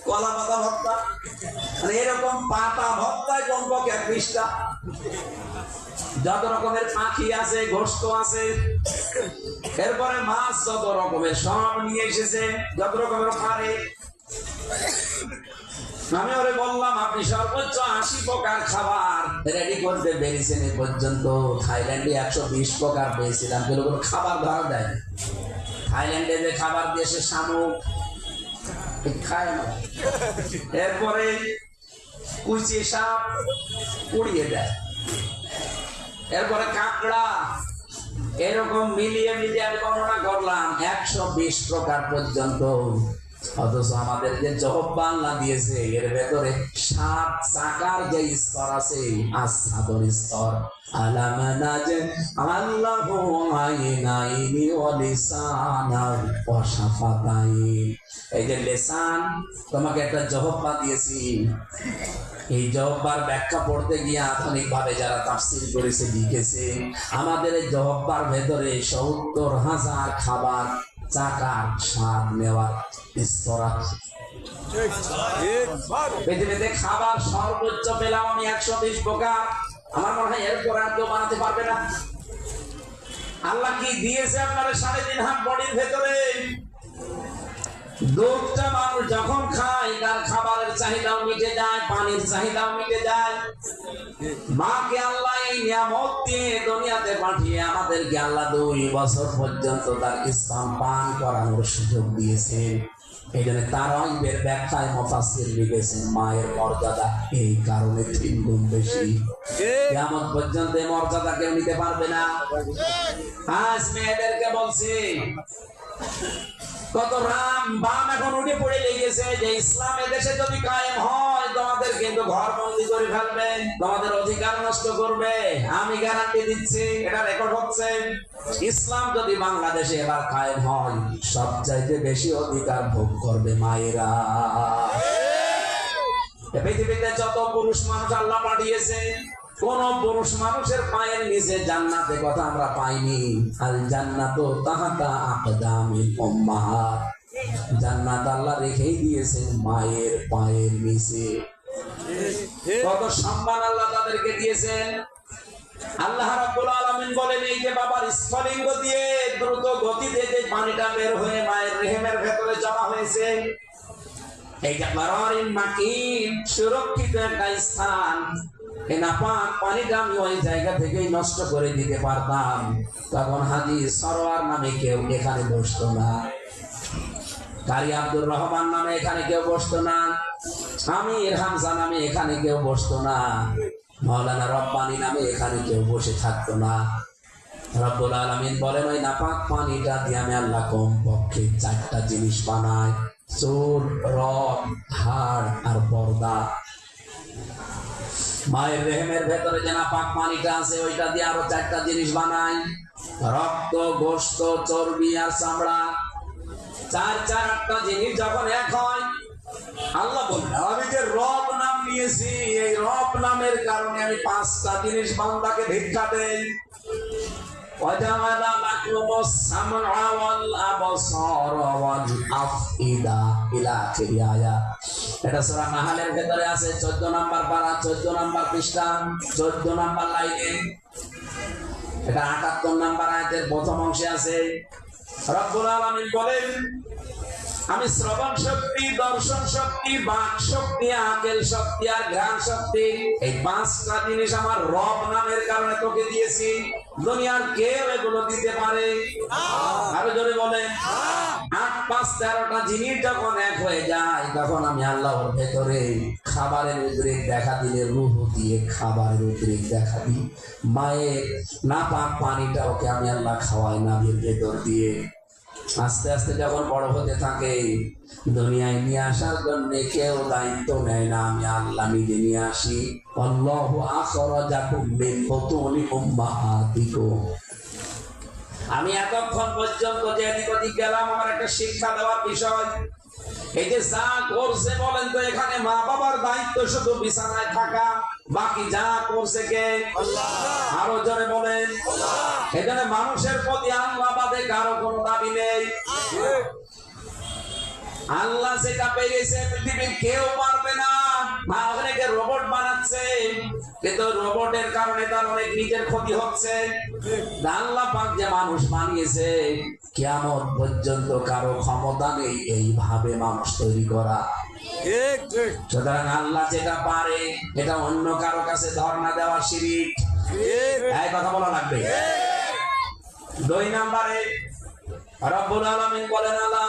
A: কলা পাতা ভর্তা, মানে এরকম পাতা ভর্তায় কমপক্ষে 20টা। যত রকমের পাখি আছে, গোশত আছে, এরপরে মাছ যত রকমের সব নিয়ে এসেছে, যত রকমের পারে। আমি ওরে বললাম আপনি সর্বোচ্চ 80 প্রকার খাবার রেডি করতে পেরেছেন এ পর্যন্ত। থাইল্যান্ডে 120 প্রকার পেয়েছিলাম, কিন্তু কোনো খাবার ধরা দেয়। থাইল্যান্ডে যে খাবার দিয়েছে শামুক খায় না, এরপরে কুচি সাপ পুড়িয়ে দেয়, এরপরে কাঁকড়া, এরকম মিলিয়ে মিলিয়ে আমি গণনা করলাম 120 প্রকার পর্যন্ত। অথচ আমাদের যে জহব্বা আল্লাহ দিয়েছে এর ভেতরে 7 চাকার যে স্তর আছে, আসসাদর স্তর। আলাম নাজআলহু আইনাইনি ওয়া লিসানান ওয়া শাফাতাইন। এই যে লিসান, তোমাকে একটা জহব্বা দিয়েছি। এই জহব্বার ব্যাখ্যা পড়তে গিয়ে আধুনিক ভাবে যারা তাফসীর করেছে লিখেছে, আমাদের এই জহব্বার ভেতরে ৭০,০০০ খাবার চাকার স্বাদ নেওয়ার স্তর আছে। পৃথিবীতে খাবার সর্বোচ্চ পেলাম আমি ১২০ প্রকার। আমার মনে হয় এরপর আর কেউ বানাতে পারবে না। আল্লাহ কি দিয়েছে আপনার ৩.৫ হাত বডির ভেতরে। দুধটা মানুষ যখন খায় তার খাবারের চাহিদাও মিটে যায়, পানির চাহিদাও মিটে যায়। মাকে আল্লাহ এই নিয়ামত দিয়ে দুনিয়াতে পাঠিয়ে আমাদেরকে আল্লাহ ২ বছর পর্যন্ত তার স্তন পান করানোর সুযোগ দিয়েছেন। এই জন্য তারাইবের ব্যাখ্যায় মুফাসসির লিখেছেন মায়ের মর্যাদা এই কারণে ৩ গুণ বেশি। কিয়ামত পর্যন্ত এই মর্যাদা কেউ নিতে পারবে না। আজ মেয়েদেরকে বলছি, কত রাম বাম এখন উঠে পড়ে লেগেছে যে ইসলাম এদেশে যদি কায়েম হয় তোমাদের কিন্তু ঘর বন্দি করে ফেলবে, তোমাদের অধিকার নষ্ট করবে। আমি গ্যারান্টি দিচ্ছি, এটা রেকর্ড হচ্ছে। ইসলাম যদি বাংলাদেশে এবার কায়েম হয় সবচাইতে বেশি অধিকার ভোগ করবে মায়েরা। পৃথিবীতে যত পুরুষ মানুষ আল্লাহ পাঠিয়েছে, কোন পুরুষ মানুষের পায়ের নিচে জান্নাতে কথা আমরা পাইনি। আল জান্নাতু তাহতা আকদামিল উম্মাহাত। জান্নাত আল্লাহ রেখেই দিয়েছেন মায়ের পায়ের নিচে। কত সম্মান আল্লাহ তাদেরকে দিয়েছেন। আল্লাহ রাব্বুল আলামিন বলেন, এই যে বাবার স্ফলিঙ্গ দিয়ে দ্রুত গতিতে যে পানিটা বের হয়ে মায়ের রেহেমের ভেতরে জমা হয়েছে, এইটা বারারিন মাকিন, সুরক্ষিত একটা স্থান। নাপাক পানিটা আমি ওই জায়গা থেকেই নষ্ট করে দিতে পারতাম, তখন হাজী সরোয়ার নামে কেউ এখানে বসতো না, কারি আব্দুর রহমান নামে এখানে কেউ বসতো না, আমির হামজা নামে এখানে কেউ বসতো না, মাওলানা রব্বানি নামে এখানে কেউ বসে থাকতো না। রব্বুল আলামিন বলেন, ওই নাপাক পানিটা দিয়ে আমি আল্লাহ কমপক্ষে 4টা জিনিস বানাই, চুল, রগ, হাড় আর পর্দা। মায়ের রেহেমের ভেতরে যে নাপাক পানিটা আছে ওইটা দিয়ে আরো 4টা জিনিস বানাই, রক্ত, গোশত, চর্বি আর চামড়া। 8টা জিনিস যখন এক হয়, আল্লাহ বলেন, আমি যে রব নাম নিয়েছি, এই রব নামের কারণে আমি 5টা জিনিস বান্দাকে ভিক্ষা দেই। ওয়াজাআলা লাকুমুস সামআ ওয়াল আবসারা ওয়াল আফইদা ইলা আখির আয়াত। এটা সূরা নাহলের ভেতরে আছে, 14 নম্বর পারা, 14 নম্বর পৃষ্ঠা, 14 নম্বর লাইনে। এটা 78 নম্বর আয়াতের প্রথম অংশে আছে। রব্বুল আলামিন বলেন, আমি শ্রবণ শক্তি, দর্শন শক্তি, বাক শক্তি, আকেল শক্তি আর ঘ্রাণ শক্তি, এই 5টা জিনিস আমার রব নামের কারণে তোকে দিয়েছি। দুনিয়ার কেউ এগুলো দিতে পারে? আরো জোরে বলেন। 8, 5, 13টা জিনিস যখন এক হয়ে যায়, তখন আমি আল্লাহর ভেতরে খাবারের উদ্রেক দেখা দিলে রূহ দিয়ে খাবারের উদ্রেক দেখা দিই। মায়ের নাপাক পানিটা ওকে আমি আল্লাহ খাওয়াই নাভির ভেতর দিয়ে। আস্তে আস্তে যখন বড় হতে থাকে, দুনিয়ায় নিয়ে আসার জন্য কেউ দায়িত্ব নেয় না, আমি আল্লাহ নিজে নিয়ে আসি। আল্লাহু আখরাজাকুম মিন বুতুনি উম্মাহাতিকুম। আমি এতক্ষণ পর্যন্ত যে এদিক ওদিক গেলাম, আমার একটা শিক্ষা দেওয়ার বিষয়। এই যে যা করছে বলেন তো, এখানে মা বাবার দায়িত্ব শুধু বিছানায় থাকা, বাকি যা করছে কে? আল্লাহ। আরো জোরে বলেন। এখানে মানুষের প্রতি আল্লাহ বাদে কারো কোনো দাবি নেই। আল্লাহ যেটা পেয়েছে পৃথিবীর কেউ পারবে না। অনেকে রোবট বানাচ্ছে, কিন্তু রোবটের কারণে তার অনেক নিজের ক্ষতি হচ্ছে। আল্লাহ পাক যে মানুষ বানিয়েছে, কিয়ামত পর্যন্ত কারো ক্ষমতা নেই এইভাবে মানুষ তৈরি করা। সুতরাং আল্লাহ যেটা পারে, এটা অন্য কারো কাছে ধর্ণা দেওয়া শিরিক। এই কথা বলা লাগবে। 2 নম্বরে রব্বুল আলামিন বলেন, আল্লাহ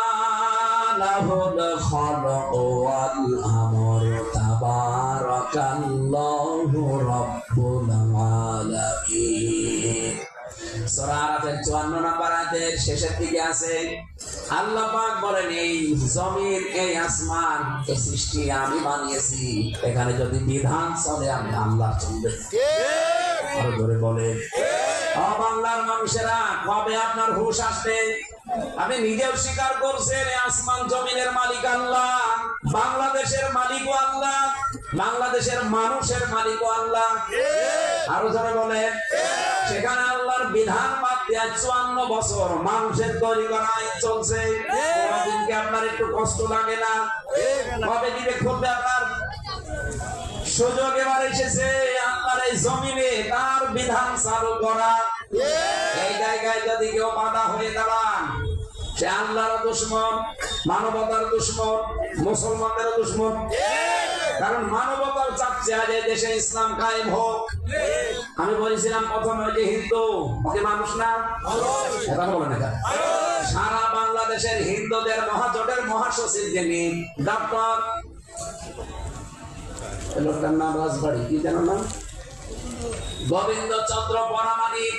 A: লাহুল খালাকু ওয়াল আমরু তাবারাকাল্লাহু রাব্বুল আলামিন। সূরা আরাফের 54 নম্বর আয়াতের শেষের দিকে আছে, আল্লাহ পাক বলেন এই জমিন এই আসমান এই সৃষ্টি আমি বানিয়েছি, এখানে যদি বিধান চলে আমি আল্লাহ চলবে। আরো ধরে বলে বাংলার মানুষেরা কবে আপনার হুঁশ আসবে? আপনি নিজেও স্বীকার করছেন আসমান জমিনের মালিক আল্লাহ, বাংলাদেশের মালিকও আল্লাহ, বাংলাদেশের মানুষের মালিকও আল্লাহ। আরো ধরে বলে সেখানে আল্লাহর বিধান বাদ দিয়ে 54 বছর মানুষের তৈরি করা আইন চলছে। কোনদিনকে আপনার একটু কষ্ট লাগে না? কবে দিবে খুলবে আপনার সুযোগ? এবার এসেছে আল্লাহর এই জমিনে তার বিধান চালু করা। এই জায়গায় যদি কেউ বাধা হয়ে দাঁড়ান, সে আল্লাহর দুশমন, মানবতার দুশমন, মুসলমানদের দুশমন। কারণ মানবতার চাচ্ছে আজ এই দেশে ইসলাম কায়েম হোক। আমি বলেছিলাম প্রথমে যে হিন্দু ওকে মানুষ না, কথা বলেন না। সারা বাংলাদেশের হিন্দুদের মহাজোটের মহাসচিব যিনি ডক্টর, লোকটার নাম রাজবাড়ি, কি যেন নাম, গোবিন্দ চন্দ্র পরামানিক।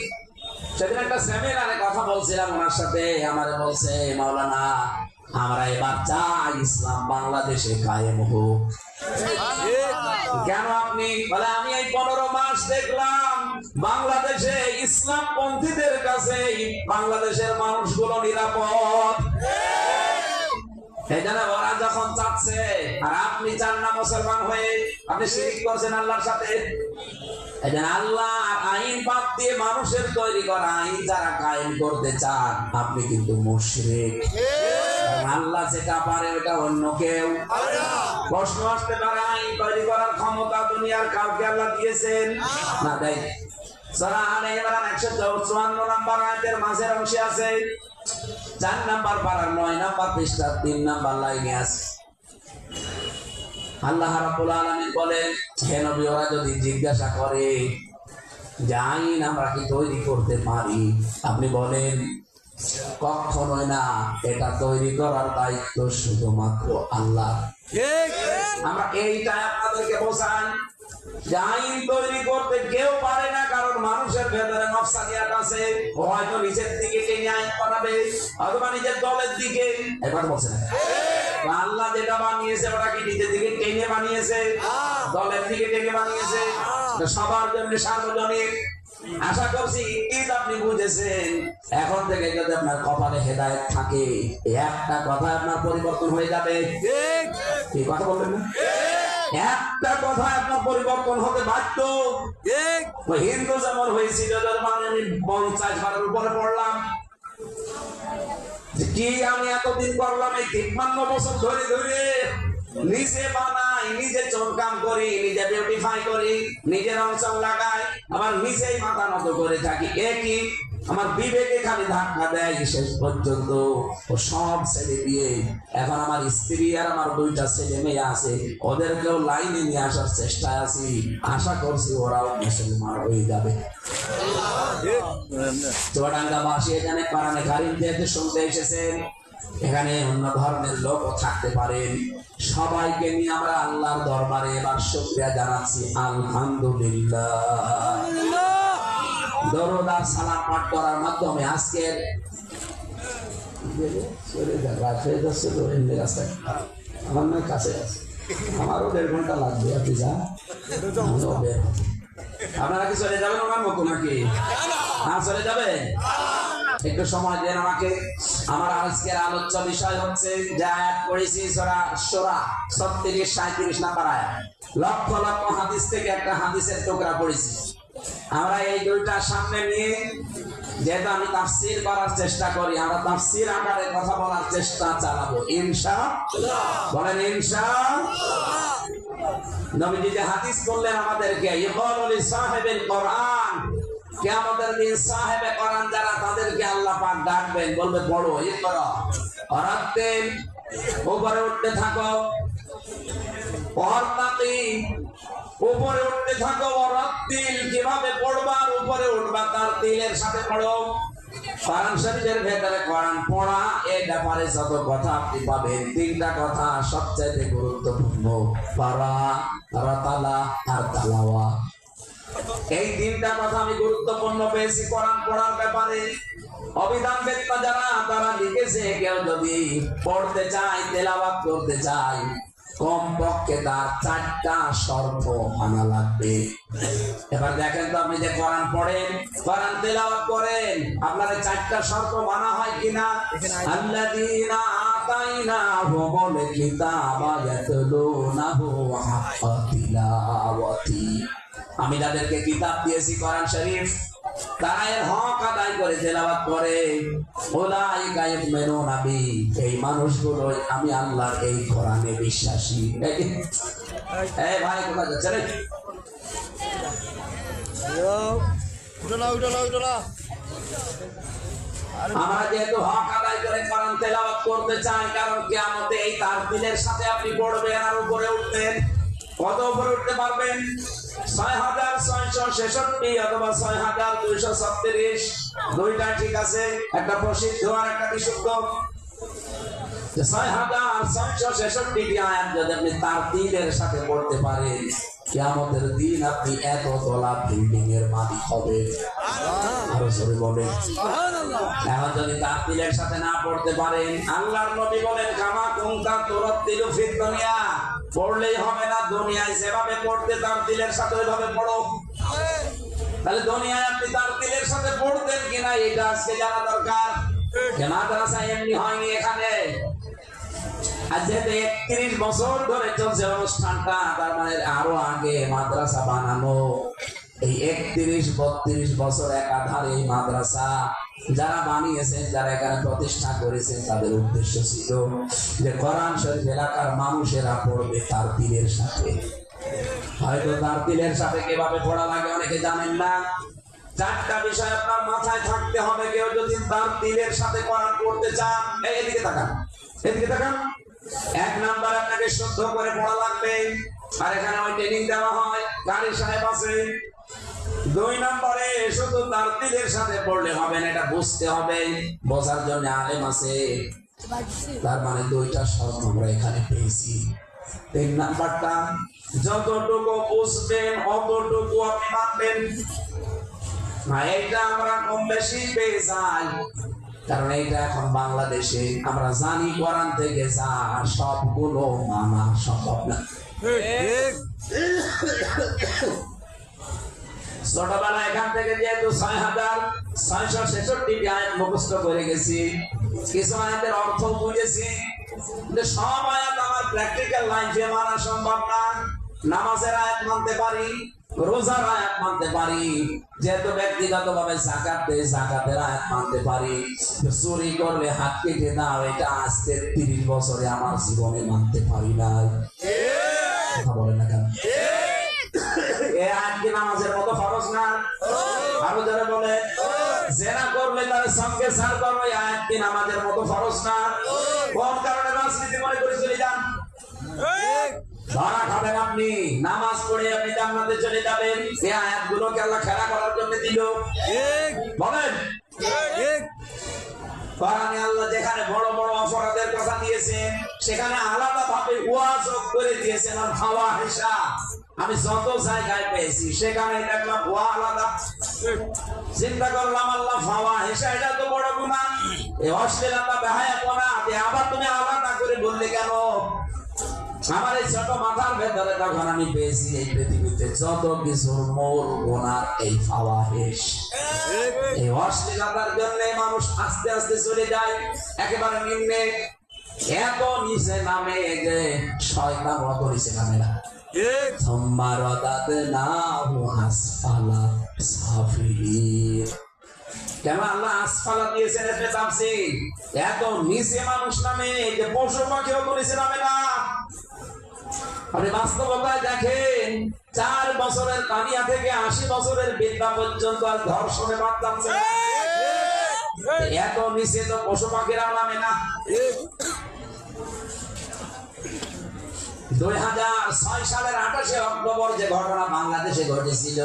A: সেদিন একটা সেমিনারে কথা বলছিলাম ওনার সাথে, আমারে বলছে মাওলানা আমরা এবার চাই ইসলাম বাংলাদেশে কায়েম হোক। কেন আপনি? বলে আমি এই 15 মাস দেখলাম বাংলাদেশে ইসলাম পন্থীদের কাছে বাংলাদেশের মানুষগুলো নিরাপদ। এই জন্য ওরা যখন চাচ্ছে আর আপনি চান না মুসলমান হয়ে, আপনি শিরক করছেন আল্লাহর সাথে। এই জন্য আল্লাহ আইন বাদ দিয়ে মানুষের তৈরি করা আইন যারা কায়েম করতে চান, আপনি কিন্তু মুশরিক। আল্লাহ যেটা পারে ওটা অন্য কেউ। প্রশ্ন আসতে পারে আইন তৈরি করার ক্ষমতা দুনিয়ার কাউকে আল্লাহ দিয়েছেন না? দেয়। সূরা আলে ইমরান 154 নম্বর আয়াতের মাঝের অংশে আছে, 4 নাম্বার পারার 9 নাম্বার পৃষ্ঠা 3 নাম্বার লাইনে আছে। আল্লাহ রাব্বুল আলামিন বলেন, হে নবী ওরা যদি জিজ্ঞাসা করে যে আইন আমরা কি তৈরি করতে পারি, আপনি বলেন কখনোই না, এটা তৈরি করার দায়িত্ব শুধুমাত্র আল্লাহ। আমরা এইটাই আপনাদেরকে বোঝাই যে আইন তৈরি করতে কেউ পারে না, কারণ মানুষের ভেতরে নফসানিয়াত আছে। ও হয়তো নিজের দিকে টেনে আইন বানাবে অথবা নিজের দলের দিকে। এবার বলছে না আল্লাহ যেটা বানিয়েছে ওটা কি নিজের দিকে টেনে বানিয়েছে, দলের দিকে টেনে বানিয়েছে? সবার জন্য সার্বজনীন। আশা করছি ঈদ আপনি বুঝেছেন। এখন থেকে যদি আপনার কপালে হেদায়েত থাকে, একটা কথা আপনার পরিবর্তন হয়ে যাবে। ঠিক কথা বলবেন না? একটা কথা আপনার পরিবর্তন হতে বাধ্য। হিন্দু যেমন হয়েছিল, আমি 50 বারের উপরে পড়লাম কি আমি এতদিন করলাম, এই 53 বছর ধরে ধরে নিজে বানাই, নিজে চমকাম করি, নিজে বিউটিফাই করি, নিজের অঞ্চল লাগাই, আবার নিজেই মাথা নত করে থাকি। একই আমার বিবেকে খালি ধাক্কা দেয়। শেষ পর্যন্ত ও সব ছেড়ে দিয়ে এখন আমার স্ত্রী আর আমার 2টা ছেলে মেয়ে আছে, ওদেরকেও লাইনে নিয়ে আসার চেষ্টায় আছি। আশা করছি ওরাও মুসলমান হয়ে যাবে। চুয়াডাঙ্গাবাসী এখানে কোরআনে কারীম থেকে শুনতে এসেছেন, এখানে অন্য ধর্মের লোকও থাকতে পারেন। সবাইকে নিয়ে আমরা আল্লাহর দরবারে এবার শুকরিয়া জানাচ্ছি, আলহামদুলিল্লাহ। দরুদ আর সালাম পাঠ করার মাধ্যমে আজকের আমার নয় কাছে আছে, আমারও 1.5 ঘন্টা লাগবে। আপনি যান, আপনারা কি চলে যাবেন আমার মতো নাকি? হ্যাঁ চলে যাবে। একটু সময় দেন আমাকে। আমার আজকের আলোচ্য বিষয় হচ্ছে যে আয়াত পড়েছি সূরা শূরা 36-37 নাম্বার আয়াত। লক্ষ লক্ষ হাদিস থেকে একটা হাদিসের টুকরা পড়েছি। আমরা এই 2টা সামনে নিয়ে, যেহেতু আমি তাফসীর করার চেষ্টা করি, আমরা তাফসীর আকারে কথা বলার চেষ্টা চালাবো ইনশাআল্লাহ। বলেন ইনশাআল্লাহ। নবীজি যে হাদিস বললেন আমাদেরকে, ইকালু লিসাহিবিল কোরআন, কিয়ামতের দিন সাহেবে কোরআন যারা, তাদেরকে আল্লাহ পাক ডাকবেন, বলবে পড়ো, ইকরা ওয়ারাত্তিল, উপরে উঠতে থাকো, ওয়ারতাকি, উপরে উঠতে থাকো, ওয়ারাত্তিল, কিভাবে পড়বা আর উপরে উঠবা তার তিলের সাথে পড়ো। কোরআন শরীফের ভেতরে কোরআন পড়া এই ব্যাপারে যত কথা আপনি পাবেন, 3টা কথা সবচেয়ে গুরুত্বপূর্ণ, পড়া, রাতালা আর তালাওয়া। এই 3টা কথা আমি গুরুত্বপূর্ণ পেয়েছি কোরআন পড়ার ব্যাপারে। অভিধান বেত্তা যারা তারা লিখেছে কেউ যদি পড়তে চায় তেলাওয়াত করতে চায় কমপক্ষে তার 4টা শর্ত মানা লাগবে। এবার দেখেন তো আপনি যে কোরআন পড়েন কোরআন তেলাওয়াত করেন আপনার 4টা শর্ত মানা হয় কিনা। আল্লাযীনা আতাইনাহুমুল কিতাবা ইয়াতলুনাহু হাক্কা তিলাওয়াতি, আমি যাদেরকে কিতাব দিয়েছি কোরআন শরীফ তারা এর হক আদায় করে তেলাওয়াত করে। উলাইকা ইউমিনুনা বি, এই মানুষগুলো আমি আল্লাহর এই কোরআনে বিশ্বাসী। এই ভাই কোথায় যাচ্ছে রে? আমরা যেহেতু হক আদায় করে কোরআন তেলাওয়াত করতে চাই, কারণ কিয়ামতে এই তারতিলের সাথে আপনি পড়বেন আর উপরে উঠবেন। কত উপরে উঠতে পারবেন? 6666 অথবা 6236, দুইটা ঠিক আছে, একটা প্রসিদ্ধ আর একটা বিশুদ্ধ। 6666 আয়াত যদি আপনি তারতিলের সাথে পড়তে পারেন, কিয়ামতের দিন আপনি এত তলা বিল্ডিং এর মালিক হবেন। আরো জোরে বলেন সুবহানাল্লাহ। এখন যদি তারতিলের সাথে না পড়তে পারেন, আল্লাহর নবী বলেন কামা কুনতা তুরাতিলু ফিদ দুনিয়া, পড়লেই হবে না, দুনিয়ায় যেভাবে পড়তে তারতিলের সাথে ওইভাবে পড়ো। তাহলে দুনিয়ায় আপনি তারতিলের সাথে পড়তেন কিনা এটা আজকে জানা দরকার। মাদ্রাসা এমনি হয়নি এখানে। আজ যেহেতু 31 বছর ধরে চলছে অনুষ্ঠানটা, তার মানে আরো আগে মাদ্রাসা বানানো। এই 31-32 বছর একাধারে এই মাদ্রাসা যারা বানিয়েছেন, যারা এখানে প্রতিষ্ঠা করেছেন, তাদের উদ্দেশ্য ছিল যে কোরআন শরীফ এলাকার মানুষেরা পড়বে তারতিলের সাথে। হয়তো তারতিলের সাথে কিভাবে পড়া লাগে অনেকে জানেন না। 4টা বিষয় আপনার মাথায় থাকতে হবে। কেউ যদি তারতিলের সাথে কোরআন পড়তে চান, এদিকে তাকান, এদিকে তাকান। 1 নাম্বার আপনাকে শুদ্ধ করে পড়া লাগবে, আর এখানে ওই ট্রেনিং দেওয়া হয়, গাড়ি সাহেব আছে। 2 নম্বরে শুধু তারতিলের সাথে পড়লে হবে না, এটা বুঝতে হবে, বোঝার জন্য আলেম আছে। তার মানে 2টা শর্ত আমরা এখানে পেয়েছি। 3 নাম্বারটা যতটুকু বুঝবেন অতটুকু আপনি মানবেন। এইটা আমরা কম বেশি পেয়ে যাই, কারণ এইটা এখন বাংলাদেশে আমরা জানি কোরআন থেকে যা সবগুলো মানা সম্ভব না। ছোটবেলা এখান থেকে যেহেতু 6666 আয়াত মুখস্থ করে গেছি, কিছু আয়াতের অর্থ বুঝেছি, কিন্তু সব আয়াত আমার প্র্যাকটিক্যাল লাইফে মানা সম্ভব না। নামাজের আয়াত মানতে পারি, রোজার আয়াত মানতে পারি, যেহেতু ব্যক্তিগতভাবে যাকাত দেই যাকাতের আয়াত মানতে পারি, চুরি করলে হাত কেটে দাও এটা আজকে 30 বছরে আমার জীবনে মানতে পারি না। কথা বলেন না কেন? এই আয়াত কি নামাজের মতো ফরজ না? আরো যারা বলে জেনা করলে তার সঙ্গে সার করো, এই আয়াত কি নামাজের মতো ফরজ না? কোন কারণে রাজনীতি মনে করে চলে যান? ধরা খাবেন আপনি, নামাজ পড়ে আপনি জান্নাতে চলে যাবেন। এই আয়াতগুলোকে আল্লাহ খেলা করার জন্য দিল? বলেন কোরআনে আল্লাহ যেখানে বড় বড় অপরাধের কথা দিয়েছেন, সেখানে আলাদা ভাবে ওয়াজ করে দিয়েছেন আর ফাওয়াহিশা। আমি যত জায়গায় পেয়েছি সেখানে দেখলাম ওয়া আলাদা। চিন্তা করলাম আল্লাহ ফাওয়াহিশা, এটা তো বড় গুনাহ, এই অশ্লীলতা বেহায়াপনা, আবার তুমি আলাদা করে বললে কেন? আমার এই ছোট মাথার ভেতরে তখন আমি পেয়েছি এই পৃথিবীতে যত কিছুর মূল গুনাহ এই ফাওয়াহিশ। এই অশ্লীলতার জন্য মানুষ আস্তে আস্তে চলে যায় একেবারে নিম্নে, এত নিচে নামে যে শয়তান অত নিচে নামে না। কেন আল্লাহ আসফালা দিয়েছেন? এত নিচে মানুষ নামে যে পশু পাখি অত নিচে নামে না। আপনি বাস্তবতায় দেখেন, 4 বছরের কানিয়া থেকে 80 বছরের বৃদ্ধা পর্যন্ত আর ধর্ষণে বাদ যাচ্ছে। এত নিচে তো পশু পাখিরা নামে না। 2006 সালের 28শে অক্টোবর যে ঘটনা বাংলাদেশে ঘটেছিল,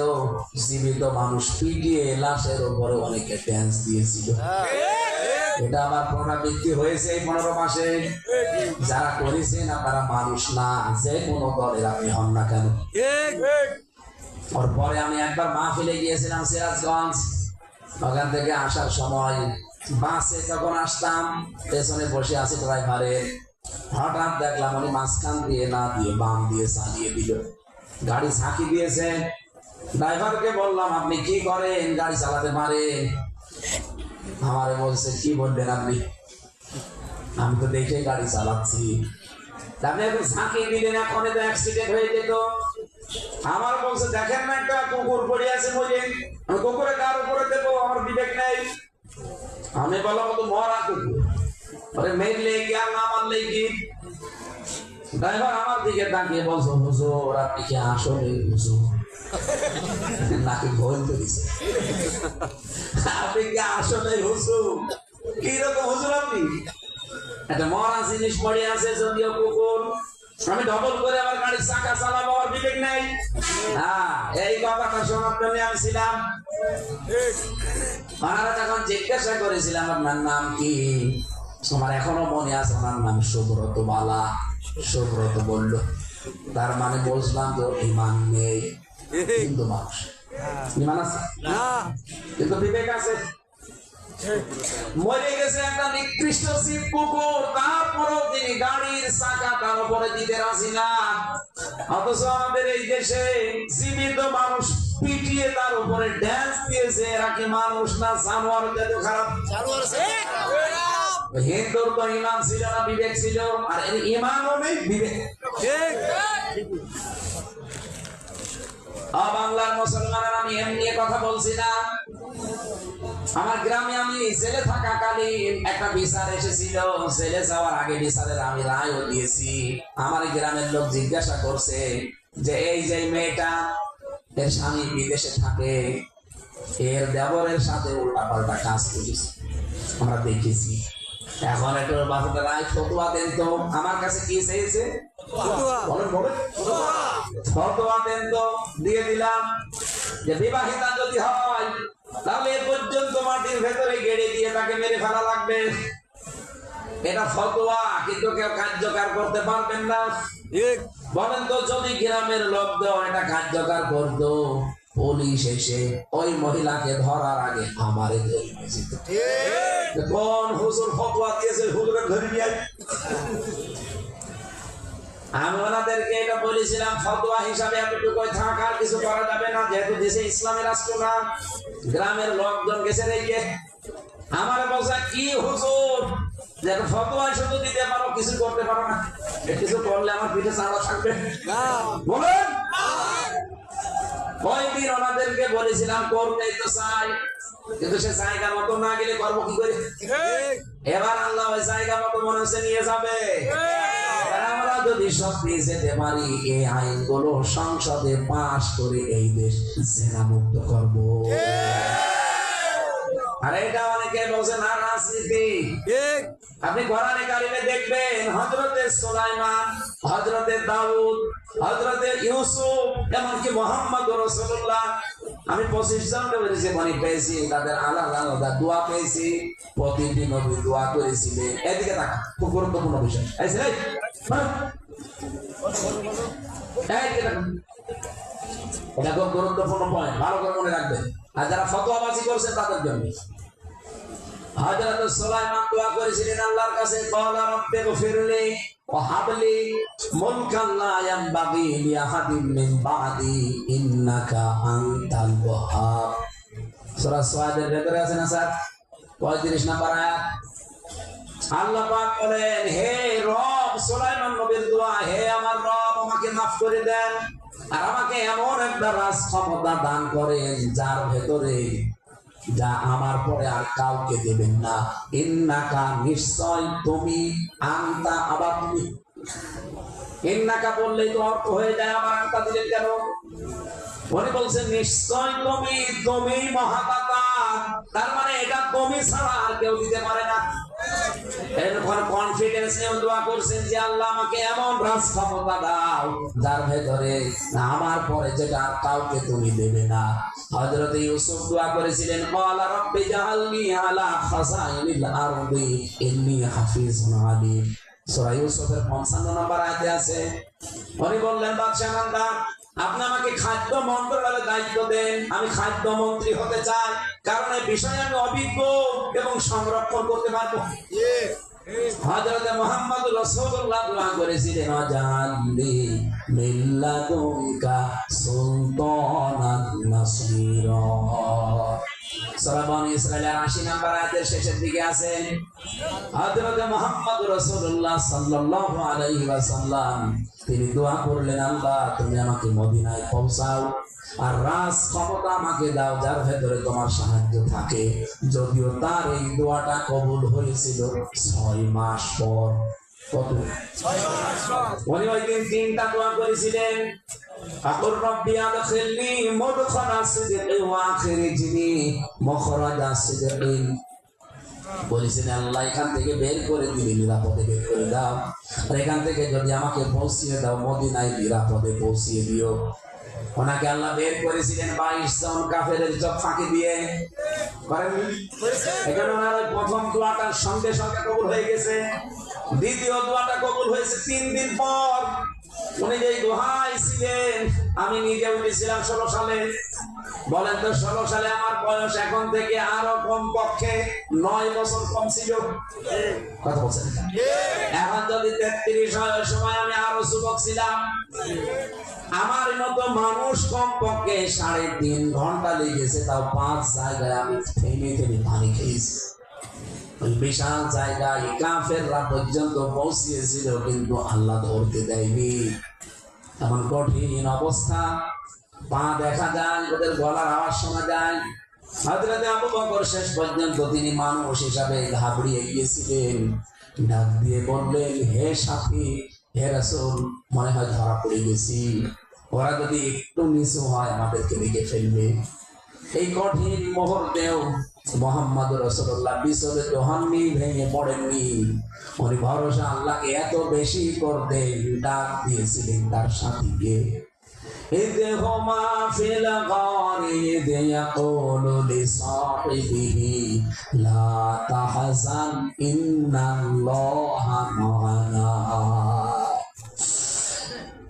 A: জীবিত মানুষ পিটিয়ে লাশের উপরে অনেকে ড্যান্স দিয়েছিল। এটা আবার পুনরাবৃত্তি হয়েছে এই 15 মাসে। যারা করেছেন আপনারা মানুষ না, যে কোনো দলের আপনি হন না কেন। ওর পরে আমি একবার মাহফিলে গিয়েছিলাম সিরাজগঞ্জ, ওখান থেকে আসার সময় বাসে যখন আসতাম পেছনে বসে আছি ড্রাইভারের, হঠাৎ দেখলাম উনি মাঝখান দিয়ে না দিয়ে বাম দিয়ে চালিয়ে দিল, গাড়ি ঝাঁকি দিয়েছে। ড্রাইভারকে বললাম আপনি কি করেন, গাড়ি চালাতে পারেন? আমারে বলছে কি বললেন আপনি? আমি তো দেখে গাড়ি চালাচ্ছি। আপনি এখন ঝাঁকি দিলেন, এখন তো অ্যাক্সিডেন্ট হয়ে যেত। আমার বলছে দেখেন না একটা কুকুর পড়ে আছে, বলেন আমি কুকুরে কার উপরে দেবো, আমার বিবেক নেই। আমি বললাম তো মরা কুকুর, আরে মেরলে কি আর না মারলে কি? ড্রাইভার আমার দিকে তাকিয়ে বলছো হুজুর আপনি কি আসলে হুজুর নাকি ভুল করেছে? আপনি কি আসলে হুজুর? কি রকম হুজুর আপনি? একটা মরা জিনিস পড়ে আছে যদিও কুকুর, আমি ডবল করে আমার গাড়ির চাকা চালাবো, আমার বিবেক নেই? হ্যাঁ, এই কথাটা শোনার জন্য আমি ছিলাম। ওনারা যখন জিজ্ঞাসা করেছিলাম আপনার নাম কি, আমার এখনো মনে আছে ওনার নাম সুব্রত বালা। সুব্রত বলল, তার মানে বুঝলাম তো ইমান নেই। হিন্দু মানুষ ইমান আছে কিন্তু বিবেক আছে। মরে গেছে একটা নিকৃষ্ট জীব কুকুর, তারপরেও তিনি গাড়ির চাকা তার উপরে দিতে রাজি না। অথচ আমাদের এই দেশে জীবিত মানুষ পিটিয়ে তার উপরে ড্যান্স দিয়েছে। এরা কি মানুষ না জানোয়ার? এত খারাপ হিন্দুর তো ইমান ছিল না, বিবেক ছিল, আর এর ইমানও নেই, বিবেক। বাংলার মুসলমানেরা, আমি এমনি কথা বলছি না। আমার গ্রামে আমি জেলে থাকাকালীন একটা বিচার এসেছিল, জেলে যাওয়ার আগে বিচারের আমি রায়ও দিয়েছি। আমার গ্রামের লোক জিজ্ঞাসা করছে যে এই যে মেয়েটা, এর স্বামী বিদেশে থাকে, এর দেবরের সাথে উল্টাপাল্টা কাজ করেছে, আমরা দেখেছি। এখন একটু বাচ্চাটা রায় ফতুয়া দেন তো। আমার কাছে কি চেয়েছে? ফতুয়া দেন তো, দিয়ে দিলাম যে বিবাহিতা যদি হয় তাহলে এ পর্যন্ত মাটির ভেতরে গেড়ে দিয়ে তাকে মেরে ফেলা লাগবে। এটা ফতোয়া, কিন্তু কেউ কার্যকর করতে পারবেন না। বলেন তো, যদি গ্রামের লোকজন এটা কার্যকর করতো, পুলিশ এসে ওই মহিলাকে ধরার আগে আমারে ধরে নিয়েছিল। কোন হুজুর ফতোয়া দিয়েছে, হুজুরের ধরে নিয়ে আমি ওনাদেরকে এটা বলেছিলাম, ফতোয়া হিসাবে এতটুকু থাকার কিছু করা যাবে না, যেহেতু দেশে ইসলামের রাষ্ট্র না। গ্রামের লোকজন গেছে রেখে আমার বলছে কি হুজুর, যে ফতোয়া শুধু দিতে পারো, কিছু করতে পারো না? কিছু করলে আমার পিঠে চাঁদা থাকবে বলেন। ওই দিন ওনাদেরকে বলেছিলাম করতেই তো চাই, কিন্তু সে জায়গা মতো না গেলে করবো কি করে? এবার আল্লাহ ওই জায়গা মতো মনে হচ্ছে নিয়ে যাবে। আমরা যদি সত্যি যেতে পারি, এই আইনগুলো সংসদে পাশ করে এই দেশ জেনা মুক্ত করবো। আর এটা অনেকে বলছে না রাজনীতি। আপনি কোরআনে কারিমে দেখবেন হযরতে সুলাইমান, হযরতে দাউদ, হযরতে ইউসুফ, এমনকি মুহাম্মদ রাসূলুল্লাহ, আমি 25 জনকে বলেছি মানে পেয়েছি, তাদের আলাদা আলাদা দোয়া পেয়েছি। প্রতিটি নবী দোয়া করেছিলেন। এদিকে তাকা, খুব গুরুত্বপূর্ণ বিষয়। এটা খুব গুরুত্বপূর্ণ পয়েন্ট, ভালো করে মনে রাখবেন। আর যারা ফতোয়াবাজি করছেন তাদের জন্য হযরত সুলাইমান দোয়া করেছিলেন আল্লাহর কাছে, ক্বালা রাব্বি গফিরলি ওয়া হাবলি মুলকান লা ইয়ানবাগি লিআহাদিন মিন বাদি ইন্নাকা আনতাল ওয়াহ্হাব। সূরা সাদের ভেতরে আছে না স্যার, 35 নম্বর আয়াত। আল্লাহ পাক বলেন, হে রব, সুলাইমান নবীর দোয়া, হে আমার রব, আমাকে মাফ করে দেন আর আমাকে এমন একটা রাজ ক্ষমতা দান করেন যার ভেতরে যা আমার পরে আর কাউকে দেবেন না। ইন্নাকা, নিশ্চয় তুমি, আনতা, আবার তুমি। ইন্নাকা বললেই তো অর্থ হয়ে যায়, আবার আনতা দিলেন কেন? উনি বলছেন নিশ্চয় তুমি, তুমি মহাদাতা, তার মানে এটা তুমি ছাড়া আর কেউ দিতে পারে না। এরপর কনফিডেন্স নিয়ে দোয়া করছেন যে আল্লাহ আমাকে এমন রাজ ক্ষমতা দাও যার ভেতরে আমার পরে যেটা আর কাউকে তুমি দেবে না। হযরত ইউসুফ দোয়া করেছিলেন, ক্বালা রাব্বি জাআলনি আলা খাযাইনিল আরদি ইন্নী হাফিজুন আলীম। সূরা ইউসুফের 55 নম্বর আয়াতে আছে। উনি বললেন, বাদশা নান্দা, আপনি আমাকে খাদ্য মন্ত্রণালয়ের দায়িত্ব দেন, আমি খাদ্য মন্ত্রী হতে চাই, কারণ এই বিষয়ে আমি অভিজ্ঞ এবং সংরক্ষণ করতে পারবো। হযরত মুহাম্মদ রাসূলুল্লাহ দোয়া করেছিলেন, ওয়াজআলনি মিন লাদুনকা সুলতানান নাসীরা। সূরা বনী ইসরাঈলের ৮০ নম্বর আয়াতের শেষের দিকে আছে, হযরত মুহাম্মদ রাসূলুল্লাহ সাল্লাল্লাহু আলাইহি ওয়াসাল্লাম তিনি দোয়া করলেন, আল্লাহ তুমি আমাকে মদিনায় পৌঁছাও আর রাজ ক্ষমতা আমাকে দাও যার ভেতরে তোমার সাহায্য থাকে। যদিও তার এই দোয়াটা কবুল হয়েছিল ৬ মাস পর। কত? ৬ মাস পর। উনি ওই দিন ৩টা দোয়া করেছিলেন, আকুর রব্বি আদখিলনি মুদখালা সিদকি ওয়া আখরিজনি মুখরাজা সিদকি। বলেছেন আল্লাহ এখান থেকে বের করে দিলে নিরাপদে বের করে দাও, আর এখান থেকে যদি আমাকে পৌঁছিয়ে দাও মদিনায় নিরাপদে পৌঁছিয়ে দিও। ওনাকে আল্লাহ বের করেছিলেন 22 জন কাফেরের চোখ ফাঁকি দিয়ে, করেননি? এখানে ওনার ওই প্রথম দোয়াটা সঙ্গে সঙ্গে কবুল হয়ে গেছে। দ্বিতীয় দোয়াটা কবুল হয়েছে 3 দিন পর। উনি যে দোহাই ছিলেন, আমি নিজে উঠেছিলাম 16 সালে। বলেন তো 16 সালে আমার বয়স এখন থেকে আরো কম পক্ষে 9 বছর কম ছিল। কথা বলছেন? এখন যদি 33 হয় ওই সময় আমি আরো যুবক ছিলাম। আমার মতো মানুষ কম পক্ষে 3.5 ঘন্টা লেগেছে, তাও 5 জায়গায় আমি থেমে থেমে পানি খেয়েছি। ওই বিশাল জায়গায় কাফেররা পর্যন্ত পৌঁছিয়েছিল, কিন্তু আল্লাহ ধরতে দেয়নি। এমন কঠিন অবস্থা, পা দেখা যায়, ওদের গলার আওয়াজ শোনা যায়। হযরত আবু বকর শেষ পর্যন্ত তিনি মানুষ হিসাবে ঘাবড়িয়ে গিয়েছিলেন। ডাক দিয়ে বললেন, হে সাথী, হে রাসূল, মনে হয় ধরা পড়ে গেছি, ওরা যদি একটু নিচু হয় আমাদেরকে দেখে ফেলবে। এই কঠিন মুহূর্তেও মুহাম্মদ রাসূলুল্লাহ বিচলিত হননি, ভেঙে পড়েননি। উনি ভরসা আল্লাহকে এত বেশি করতে ডাক দিয়েছিলেন তার সাথীকে। إذ هما في الغار إذ يقول لصاحبه لا تحزن إن الله معنا।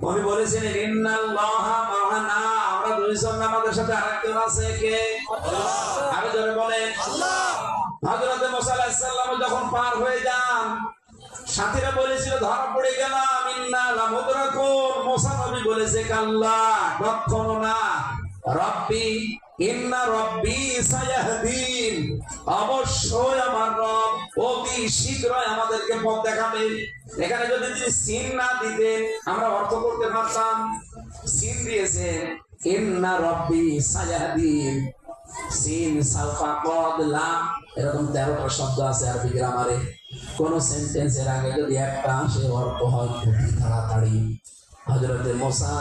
A: উনি বলেছিলেন ইন্নাল্লাহা মা'ানা, আমরা দুইজন আমাদের সাথে আরেকজন আছে, কে? আল্লাহ। আরো জোরে বলেন আল্লাহ। হযরত মুসা আলাইহিস সালাম যখন পার হয়ে যান, সাথীরা বলেছিল ধরা পড়ে গেলাম, ইন্না লামুদরাকুন। মুসা নবী বলেছে কাল্লা, কখনো না, রব্বি ইন্না রব্বি সায়াহদিন, অবশ্যই আমার রব অতি শীঘ্রই আমাদেরকে পথ দেখাবে। এখানে যদি তিনি সিন না দিতেন আমরা অর্থ করতে পারতাম। সিন দিয়েছেন ইন্না রব্বি সায়াহদিন, সিন সালফা কদ লাম, এরকম 13টা শব্দ আছে আরবি গ্রামারে। কোন সেন্টেন্সের আগে যদি একটা আসে অর্থ হয় খুবই তাড়াতাড়ি। হযরতে মুসা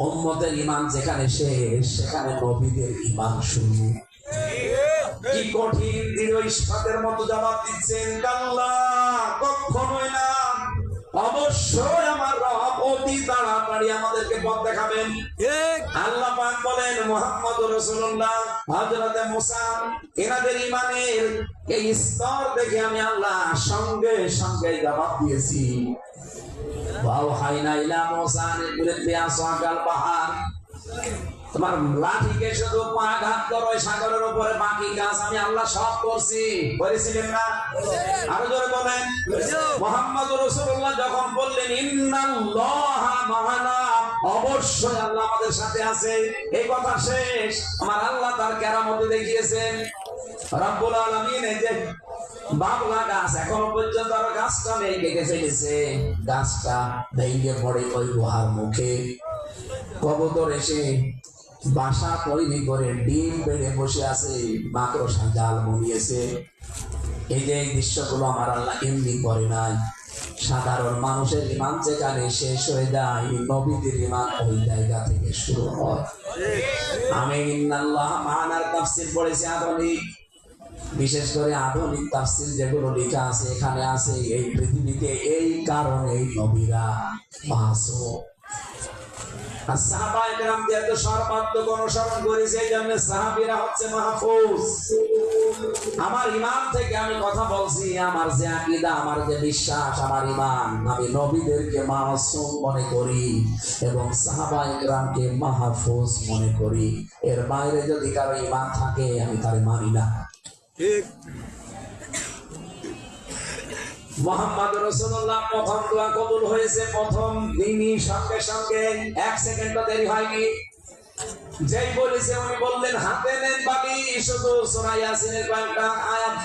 A: উম্মতের ঈমান যেখানে শেষ, সেখানে নবীদের ঈমান শুরু। কি কঠিন দৃঢ় ইস্পাতের মতো জবাব দিচ্ছেন, কাল্লা, কখনোই না, অবশ্যই আমার রব অতি তাড়াতাড়ি আমাদেরকে পথ দেখাবেন। আল্লাহ পাক বলেন মুহাম্মদুর রাসূলুল্লাহ, হযরতে মুসা এনাদের ঈমানের এই স্তর দেখে আমি আল্লাহ সঙ্গে সঙ্গে জবাব দিয়েছি। ওয়াওহাইনা ইলা মুসা আন ইদরিব বিআসাকাল বাহার, তোমার লাঠিকে শুধু আঘাত করো সাগরের উপরে, বাকি কাজ আমি আল্লাহ সব করছি। বলেছিলেন না? আরো জোরে বলেন। মুহাম্মদুর রাসূলুল্লাহ যখন বললেন ইন্নাল্লাহা মা'ানা, অবশ্যই আল্লাহ আমাদের সাথে আছে, এই কথা শেষ। আমার আল্লাহ তার কেরামত দেখিয়েছেন। রব্বুল আলামিন এই যে বাবলা গাছ, এখনো পর্যন্ত আর গাছটা নেই, কেটে ফেলেছে। গাছটা ভেঙে পড়ে ওই গুহার মুখে। কবুতর এসে বাসা তৈরি করে ডিম পেড়ে বসে আছে, মাকড়সা জাল বুনিয়েছে। এই যে এই দৃশ্যগুলো আমার আল্লাহ এমনি করে নাই। সাধারণ মানুষের ঈমান যেখানে শেষ হয়ে যায়, নবীদের ঈমান ওই জায়গা থেকে শুরু হয়। আমি ইন্নাল্লাহা মা'ানার তাফসীর পড়েছি আধুনিক, বিশেষ করে আধুনিক তাফসীর যেগুলো লেখা আছে, এখানে আছে এই পৃথিবীতে এই কারণে নবীরা মাসুম। আর সাহাবায়ে কেরাম যেহেতু সর্বাত্মক অনুসরণ করেছে এই জন্য সাহাবীরা হচ্ছে মাহফুজ। আমার ইমান থেকে আমি কথা বলছি, আমার যে আকীদা, আমার যে বিশ্বাস, আমার ইমান, আমি নবীদেরকে মাসুম মনে করি এবং সাহাবায়ে কেরামকে মাহফুজ মনে করি। এর বাইরে যদি কারো ইমান থাকে আমি তারে মানি না। ঠিক। মুহাম্মদ রাসূলুল্লাহ প্রথম দোয়া কবুল হয়েছে প্রথম দিনই, সঙ্গে সঙ্গে এক সেকেন্ডও দেরি হয়নি। যেই বলেছে উনি বললেন হাতে নেন বালি, শুধু সূরা ইয়াসিনের কয়েকটা আয়াত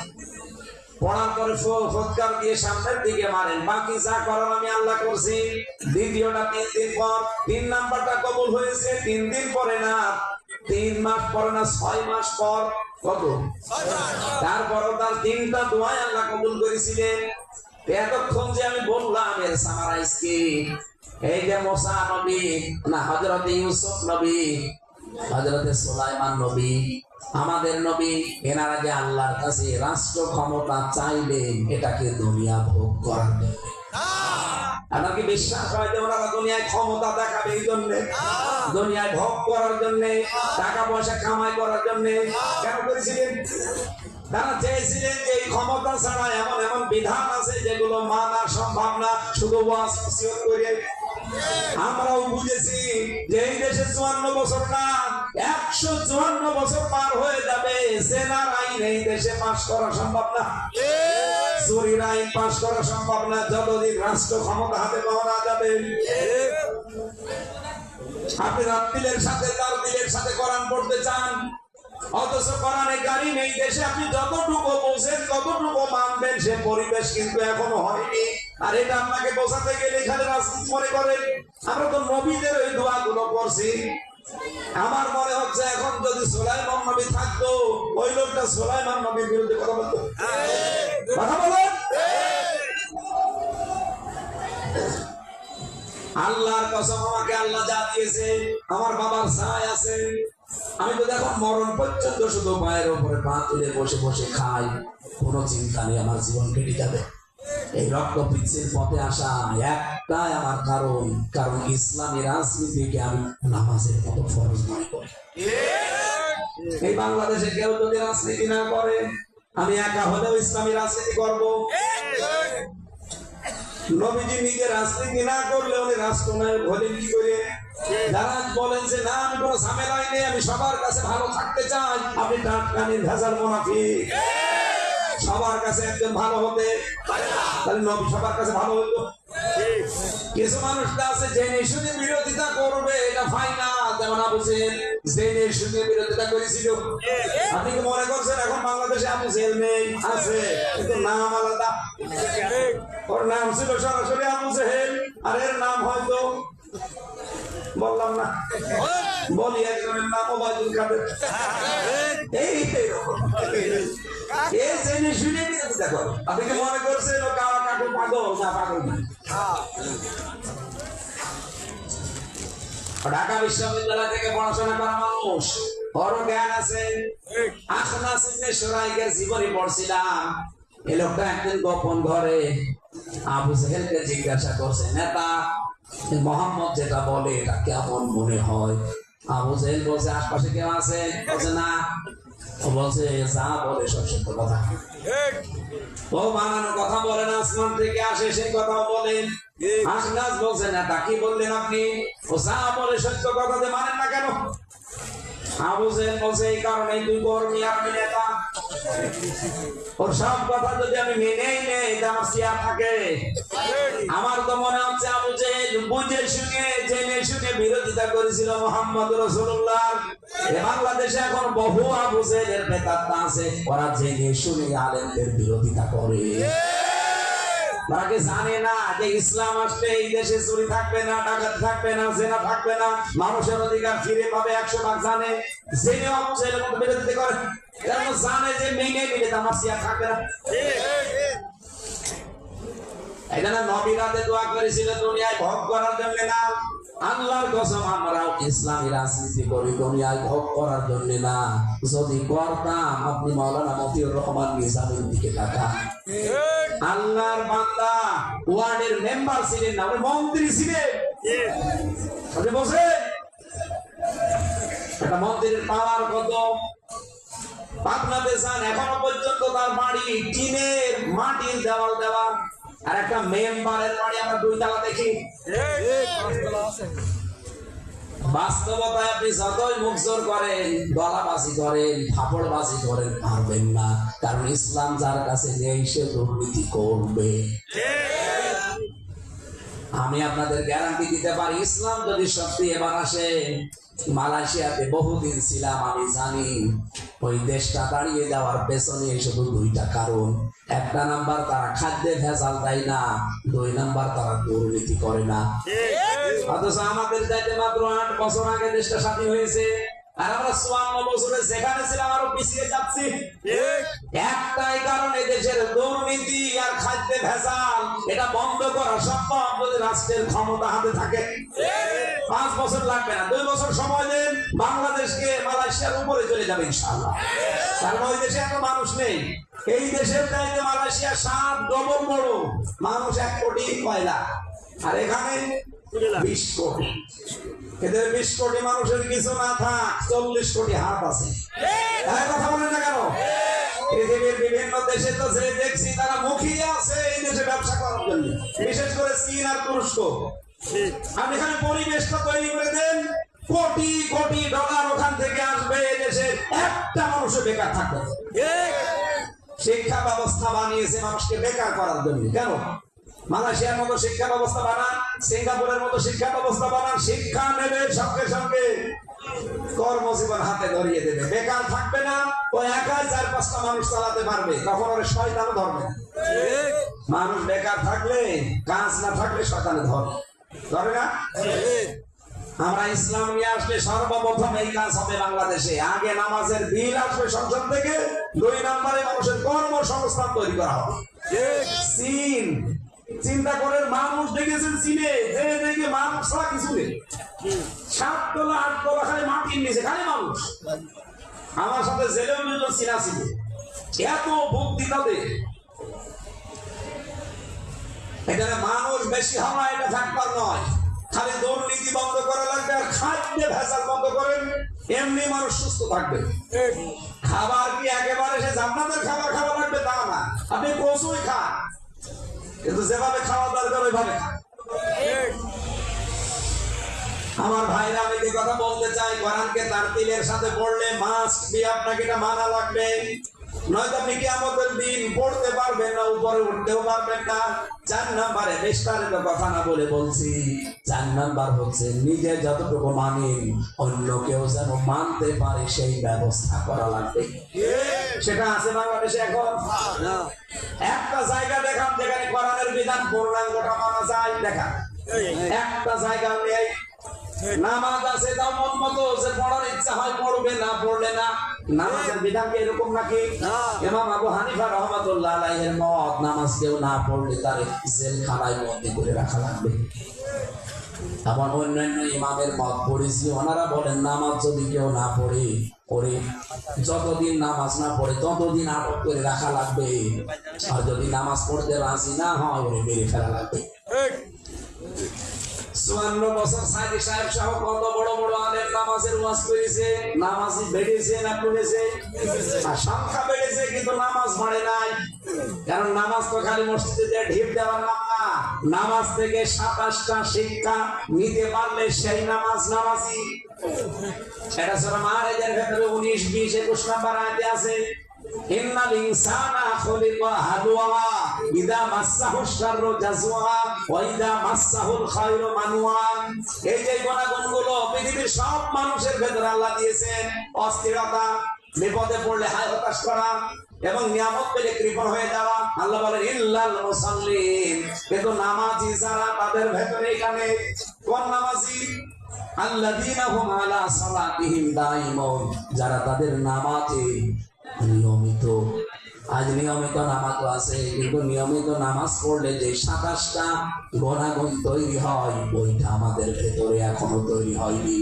A: পড়ার পরে ফটকার দিয়ে সামনের দিকে মারেন, বাকি যা করার আমি আল্লাহ করছি। দ্বিতীয়টা 3 দিন পর, 3 নাম্বারটা কবুল হয়েছে 3 দিন পরে না, 3 মাস পরে না, 6 মাস পর। কত? 6 মাস। তারপরও তার 3টা দোয়া আল্লাহ কবুল করেছিলেন। এতক্ষণ যে আমি বললাম এর সামারাইজ কি? এই যে মুসা নবী, না হযরত ইউসুফ নবী, হযরত সুলাইমান নবী, আমাদের নবী, এনারা যে আল্লাহর কাছে রাষ্ট্র ক্ষমতা চাইলেন এটাকে দুনিয়া ভোগ করার জন্য। আপনার কি বিশ্বাস হয় যে ওনারা দুনিয়ায় ক্ষমতা দেখাবে এই জন্য? দুনিয়ায় ভোগ করার জন্য, টাকা পয়সা কামাই করার জন্য কেন করেছিলেন? তারা চেয়েছিলেন যে এই ক্ষমতা ছাড়া এমন এমন বিধান আছে যেগুলো মানা সম্ভব না, শুধু ওয়াজ নসিহত করে। আমরাও বুঝেছি যে এই দেশে 54 বছর না 154 বছর পার হয়ে যাবে, সেনার আইন এই দেশে পাশ করা সম্ভব না, চুরির আইন পাশ করা সম্ভব না, যতদিন রাষ্ট্র ক্ষমতা হাতে পাওয়া না যাবে। আপনি রাত্রিলের সাথে তার দিলের সাথে কোরআন পড়তে চান, অথচ কোরআনে কারীম এই দেশে আপনি যতটুকু বোঝেন ততটুকু মানবেন, সে পরিবেশ কিন্তু এখনো হয়নি। আর এটা আপনাকে বোঝাতে গেলে এখানে রাজনীতি মনে করেন। আমরা তো নবীদের ওই দোয়াগুলো পড়ছি। আমার মনে হচ্ছে এখন যদি সুলাইমান নবী থাকতো, ওই লোকটা সুলাইমান নবীর বিরুদ্ধে কথা বলতো। কথা বলেন। আল্লাহর কসম, আমাকে আল্লাহ যা দিয়েছে, আমার বাবার ছায় আছে, আমি তো দেখো মরণ পর্যন্ত শুধু পায়ের উপরে পা তুলে বসে বসে খাই, কোনো চিন্তা নেই, আমার জীবন কেটে যাবে। এই রক্ত পিচ্ছির পথে আসা একটাই আমার কারণ, কারণ ইসলামী রাজনীতিকে আমি নামাজের মতো ফরজ মনে করি। এই বাংলাদেশে কেউ যদি রাজনীতি না করে, আমি একা হলেও ইসলামী রাজনীতি করব। নবীজি নিজে রাজনীতি না করলে উনি রাষ্ট্রনায়ক হলেন কি করে? যারা বলেন যে না আমি কোনো ঝামেলাই নেই, আমি সবার কাছে ভালো থাকতে চাই, আপনি টাটকানি ভেজাল মুনাফিক। সবার কাছে একজন ভালো হতে তাহলে নবী সবার কাছে ভালো হতো? কিছু মানুষ আছে জেনে শুনে বিরোধিতা করবে, এটা ফাইনাল। যেমন আবু জেহেল জেনে শুনে বিরোধিতা করেছিল। আপনি কি মনে করছেন এখন বাংলাদেশে আবু জেহেল নেই? আছে, কিন্তু নাম আলাদা। ওর নাম ছিল সরাসরি আবু জেহেল, আর এর নাম হয়তো বললাম না, বলি একজনের নাম ওবায়দুল কাদের। আপনি কি মনে করছেন ও কাওয়া কাকু পাগল? না, পাগল না। ঢাকা বিশ্ববিদ্যালয় থেকে পড়াশোনা করা মানুষ, বড় জ্ঞান আছে। আখনাস ইবনে শুরাইকের জীবনী পড়ছিলাম। এই লোকটা একদিন গোপন ঘরে আবু জেহেলকে জিজ্ঞাসা করছে, নেতা মোহাম্মদ যেটা বলে এটা কেমন মনে হয়? আবু জেহেল বলছে আশপাশে কেউ আছে? বলছে না। ও বলছে যা বলে সব সত্য কথা। ও বানানো কথা বলে না, আসমান থেকে আসে সেই কথাও বলেন। আখনাস বলছে নেতা কি বললেন আপনি? ও যা বলে সত্য কথা যে মানেন না কেন? আবু জেহেল বলছে এই কারণে তুই কর্মী, আমি নেতা। ওর সব কথা যদি আমি মেনেই নেই আমার সিয়া থাকে। আমার তো মনে হচ্ছে আবু জেহেল বুঝে শুনে জেনে শুনে বিরোধিতা করেছিল মুহাম্মদ রাসূলুল্লাহ। বাংলাদেশে এখন বহু আবু জেহেলের বেতাত্তা আছে, ওরা জেনে শুনে আলেমদের বিরোধিতা করে। তাকে জানে না যে ইসলাম আসলে এই দেশে চুরি থাকবে না, ডাকাত থাকবে না, জেনা থাকবে না, মানুষের অধিকার ফিরে পাবে। 100 ভাগ জানে, জেনে অবশ্যই বিরোধিতা করে, কারণ জানে যে মেনে নিলে তামাশিয়া থাকবে না। এই জন্য নবীরাতে দোয়া করেছিল দুনিয়ায় ভোগ করার জন্য না। আল্লাহর কসম আমরাও ইসলামী রাজনীতি করি দুনিয়ায় ভোগ করার জন্য না। যদি করতাম, আপনি মাওলানা মতিউর রহমান নিজামীর দিকে তাকান। আল্লাহর বান্দা, ওয়ার্ডের মেম্বার ছিলেন না, উনি মন্ত্রী ছিলেন। আপনি বলছেন একটা মন্দিরের পাওয়ার কত? পাবনাতে যান, এখনো পর্যন্ত তার বাড়ি টিনের মাটির দেওয়াল দেওয়া, আর একটা মেম্বারের বাড়ি আমরা 2 তলা দেখি। বাস্তবতায় আপনি যতই মুখ জোর করেন, গলাবাজি করেন, ফাপড়বাজি করেন, পারবেন না। কারণ ইসলাম যার কাছে নেই সে দুর্নীতি করবে। আমি আপনাদের গ্যারান্টি দিতে পারি, ইসলাম যদি সত্যি এবার আসে, মালয়েশিয়াতে বহুদিন ছিলাম, আমি জানি ওই দেশটা দাঁড়িয়ে যাওয়ার পেছনে শুধু 2টা কারণ। 1 নাম্বার, তারা খাদ্যে ভেজাল দেয় না। 2 নাম্বার, তারা দুর্নীতি করে না। অথচ আমাদের চাইতে মাত্র 8 বছর আগে দেশটা স্বাধীন হয়েছে, আর আমরা 54 বছরে যেখানে ছিলাম আরো পিছিয়ে যাচ্ছি। একটাই কারণ, দেশের দুর্নীতি আর খাদ্যে ভেজাল। এটা বন্ধ করা সম্ভব যদি রাষ্ট্রের ক্ষমতা হাতে থাকে। 5 বছর লাগবে না, 2 বছর সময় দেন, বাংলাদেশকে মালয়েশিয়ার উপরে চলে যাবে ইনশাআল্লাহ। কারণ ওই দেশে এত মানুষ নেই। এই দেশের চাইতে মালয়েশিয়া 7 ডবল বড়, মানুষ 1 কোটি 9 লাখ, আর এখানে 20 কোটি। এদের 20 কোটি মানুষের কিছু না থাক, 40 কোটি হাত আছে। কথা বলেন না কেন? পৃথিবীর বিভিন্ন দেশে তো যে দেখছি তারা মুখিয়ে আছে এই দেশে ব্যবসা করার জন্য, বিশেষ করে চীন আর তুরস্ক। আপনি এখানে পরিবেশটা তৈরি করে দেন, কোটি কোটি ডলার ওখান থেকে আসবে, এই দেশে একটা মানুষও বেকার থাকবে। শিক্ষা ব্যবস্থা বানিয়েছে মানুষকে বেকার করার জন্য। কেন? মালয়েশিয়ার মতো শিক্ষা ব্যবস্থা বানান, সিঙ্গাপুরের মতো শিক্ষা ব্যবস্থা বানান, শিক্ষা নেবে সঙ্গে সঙ্গে কর্মজীবন হাতে ধরিয়ে দেবে, বেকার থাকবে না। ও একাই 4-5টা মানুষ চালাতে পারবে, তখন ওর শয়তানও ধরবে। মানুষ বেকার থাকলে, কাজ না থাকলে শয়তানে ধরে না। আমরা ইসলাম নিয়ে আসলে সর্বপ্রথম এই কাজ হবে বাংলাদেশে। আগে নামাজের বিল আসবে সংসদ থেকে, 2 নম্বরে মানুষের কর্মসংস্থান তৈরি করা হবে। চীন, চিন্তা করেন, মানুষ দেখেছেন চীনে, দেখে মানুষ ছাড়া কিছু নেই। 7 তলা 8 তলা খালি মাটির নিচে খালি মানুষ। আমার সাথে জেলেও 2 জন চীনা ছিল, এত বুদ্ধি তাদের। এখানে মানুষ বেশি হওয়া এটা থাকবার নয়, খালি দুর্নীতি বন্ধ করা লাগবে, আর খাদ্যে ভেজাল বন্ধ করেন, এমনি মানুষ সুস্থ থাকবে। খাবার কি একেবারে সে জান্নাতের খাবার খাওয়া লাগবে তা না, আপনি কচুই খান, কিন্তু যেভাবে খাওয়া দরকার ওইভাবে খান। আমার ভাইরা, আমি যে কথা বলতে চাই, কোরআনকে তারতিলের সাথে পড়লে মাস্ট বি আপনাকে এটা মানা লাগবে, নয়তো আপনি কিয়ামতের দিন পড়তে পারবেন না, উপরে উঠতেও পারবেন না। 4 নম্বরে বিস্তারিত কথা না বলে বলছি, 4 নাম্বার হচ্ছে নিজে যতটুকু মানেন অন্য কেউ যেন মানতে পারে সেই ব্যবস্থা করা লাগবে। সেটা আছে বাংলাদেশে এখন? একটা জায়গা দেখান যেখানে কোরআনের বিধান পূর্ণাঙ্গটা মানা যায়, দেখা একটা জায়গা নেই। নামাজ আছে তাও মন মতো, যে পড়ার ইচ্ছা হয় পড়বে, না পড়লে না। নামাজের বিধান কি এরকম নাকি? ইমাম আবু হানিফা রাহমাতুল্লাহ আলাইহির মত, নামাজ কেউ না পড়লে তার জেলখানায় বন্দী করে রাখা লাগবে। এমন অন্যান্য ইমামের মত পড়েছি, ওনারা বলেন নামাজ যদি কেউ না পড়ে, যতদিন নামাজ না পড়ে ততদিন আটক করে রাখা লাগবে, আর যদি নামাজ পড়তে রাজি না হয় ওরে মেরে ফেলা লাগবে। 54 বছর সাইদি সাহেব সহ কত বড় বড় আলেম নামাজের ওয়াজ করেছে, নামাজি বেড়েছে না কমেছে? আর সংখ্যা বেড়েছে, কিন্তু নামাজ বাড়ে নাই। কারণ নামাজ তো খালি মসজিদে ঢিপ দেওয়ার নাম না, নামাজ থেকে 27টা শিক্ষা নিতে পারলে সেই নামাজি। এটা সূরা মাআরিজের ভেতরে 19, 20, 21 নম্বর আয়াতে আছে, ইন্নাল ইনসানা খুলিকা হালুয়া ইদা মাসসাহু শাররু জাজুয়া ওয়া ইদা মাসসাহুল খায়রু মানুয়া। এই যে গুণাগুণগুলো পৃথিবীর সব মানুষের ভেতরে আল্লাহ দিয়েছেন। অস্থিরতা, বিপদে পড়লে হায় হতাশ করা, এবং নিয়ামত পেলে কৃপণ হয়ে যাওয়া। আল্লাহ বলেন ইল্লাল মুসাল্লিন, কিন্তু নামাজি যারা তাদের ভেতরে এখানে কোন নামাজি? আল্লাযীনা হুম আলা সালাতিহিম দাইমুন, যারা তাদের নামাজে নিয়মিত। আজ নিয়মিত নামাজ আছে, কিন্তু নিয়মিত নামাজ পড়লে যে 27টা গুণাগুণ তৈরি হয়, ওইটা আমাদের ভেতরে এখনো তৈরি হয়নি।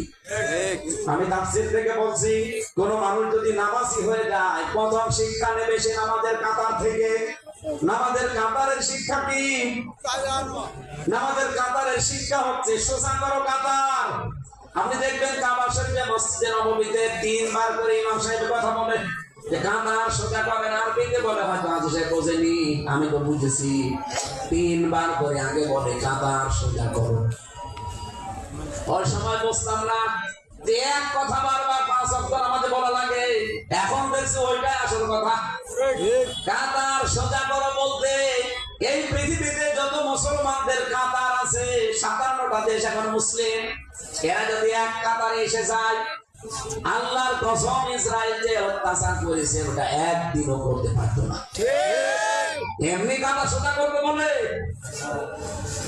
A: আমি তাফসীর থেকে বলছি, কোন মানুষ যদি নামাজি হয়ে যায়, প্রথম শিক্ষা নেবে সে নামাজের কাতার থেকে। নামাজের কাতারের শিক্ষা কি? নামাজের কাতারের শিক্ষা হচ্ছে সোজা করো কাতার, আপনি দেখবেন কাবা শরীফে মসজিদে নববীতে 3 বার করে ইমাম সাহেব কথা বলেন যে কাতার সোজা করবেন। আরবিতে বলে হয়তো আজ সে বোঝেনি, আমি তো বুঝেছি। 3 বার করে আগে বলে কাতার সোজা করো। ওই সময় বুঝতাম না যে এক কথা বারবার 5 ওয়াক্ত নামাজে বলা লাগে। এখন দেখছি ওইটাই আসল কথা। কাতার সোজা করো বলতে এই পৃথিবীতে যত মুসলমানদের কাতার আছে 57টা দেশ এখন মুসলিম, এরা যদি এক কাতারে এসে যায়, আল্লাহর কসম ইসরায়েল যে অত্যাচার করেছে ওটা একদিনও করতে পারতো না। এমনি কাতার সোজা করবে বলে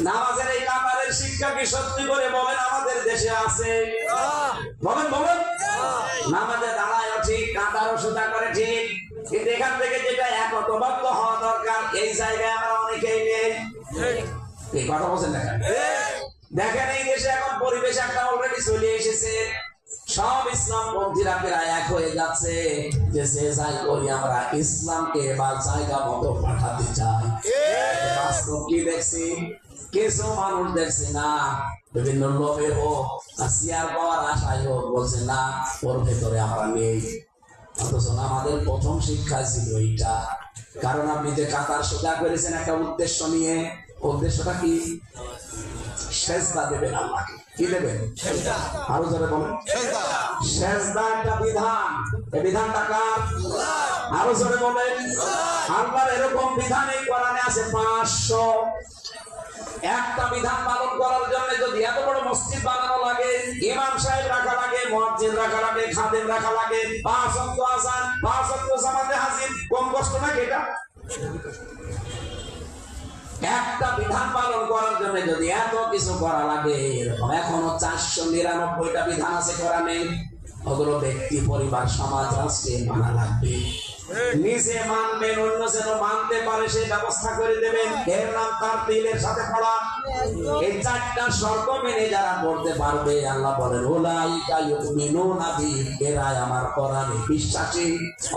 A: নামাজের এই কাতারের শিক্ষা কি সত্যি করে বলেন আমাদের দেশে আছে? বলেন বলেন। নামাজে দাঁড়ায় ঠিক, কাতারও সোজা করে ঠিক, কিন্তু এখান থেকে যেটা একতবদ্ধ হওয়া দরকার এই জায়গায় আমরা অনেকেই নেই। এই কথা বলছেন না? দেখেন এই দেশে এখন পরিবেশ একটা অলরেডি চলে এসেছে। সব ইসলাম পন্থীরা প্রায় এক হয়ে যাচ্ছে যে যাই করি আমরা ইসলামকে বা জায়গা মতো পাঠাতে চাই। বাস্তব কি দেখছি? কিছু মানুষ দেখছি না বিভিন্ন লোভে হোক আর চেয়ার পাওয়ার আশায় হোক বলছে না ওর ভেতরে আমরা নেই। অথচ আমাদের প্রথম শিক্ষা ছিল এইটা। কারণ আপনি যে কাতার সোজা করেছেন একটা উদ্দেশ্য নিয়ে, উদ্দেশ্যটা কি? সেজদা দেবেন আল্লাহকে। কি দেবেন? আরো জোরে বলেন। সেজদা একটা বিধান, এই বিধানটা কার? আরো জোরে বলেন। আল্লাহর এরকম বিধান এই কোরআনে আছে 500। একটা বিধান পালন করার জন্য যদি এত বড় মসজিদ বানানো লাগে, ইমাম সাহেব রাখা লাগে, মুয়াজ্জিন রাখা লাগে, খাদেম রাখা লাগে, 5 ওয়াক্ত আযান, 5 ওয়াক্ত জামাতে হাজির, কম কষ্ট নাকি এটা? একটা বিধান পালন করার জন্য যদি এত কিছু করা লাগে, এরকম এখনো 499টা বিধান আছে কোরআনে। ওগুলো ব্যক্তি, পরিবার, সমাজ, রাষ্ট্রে মানা লাগবে। নিজে মানবেন, অন্য যেন মানতে পারে সেই ব্যবস্থা করে দেবেন। এর নাম তার দিলের সাথে পড়া। এই 4টা শর্ত মেনে যারা পড়তে পারবে, আল্লাহ বলেন উলাইকা ইউমিনুনা বিহি, এরাই আমার কোরআনে বিশ্বাসী।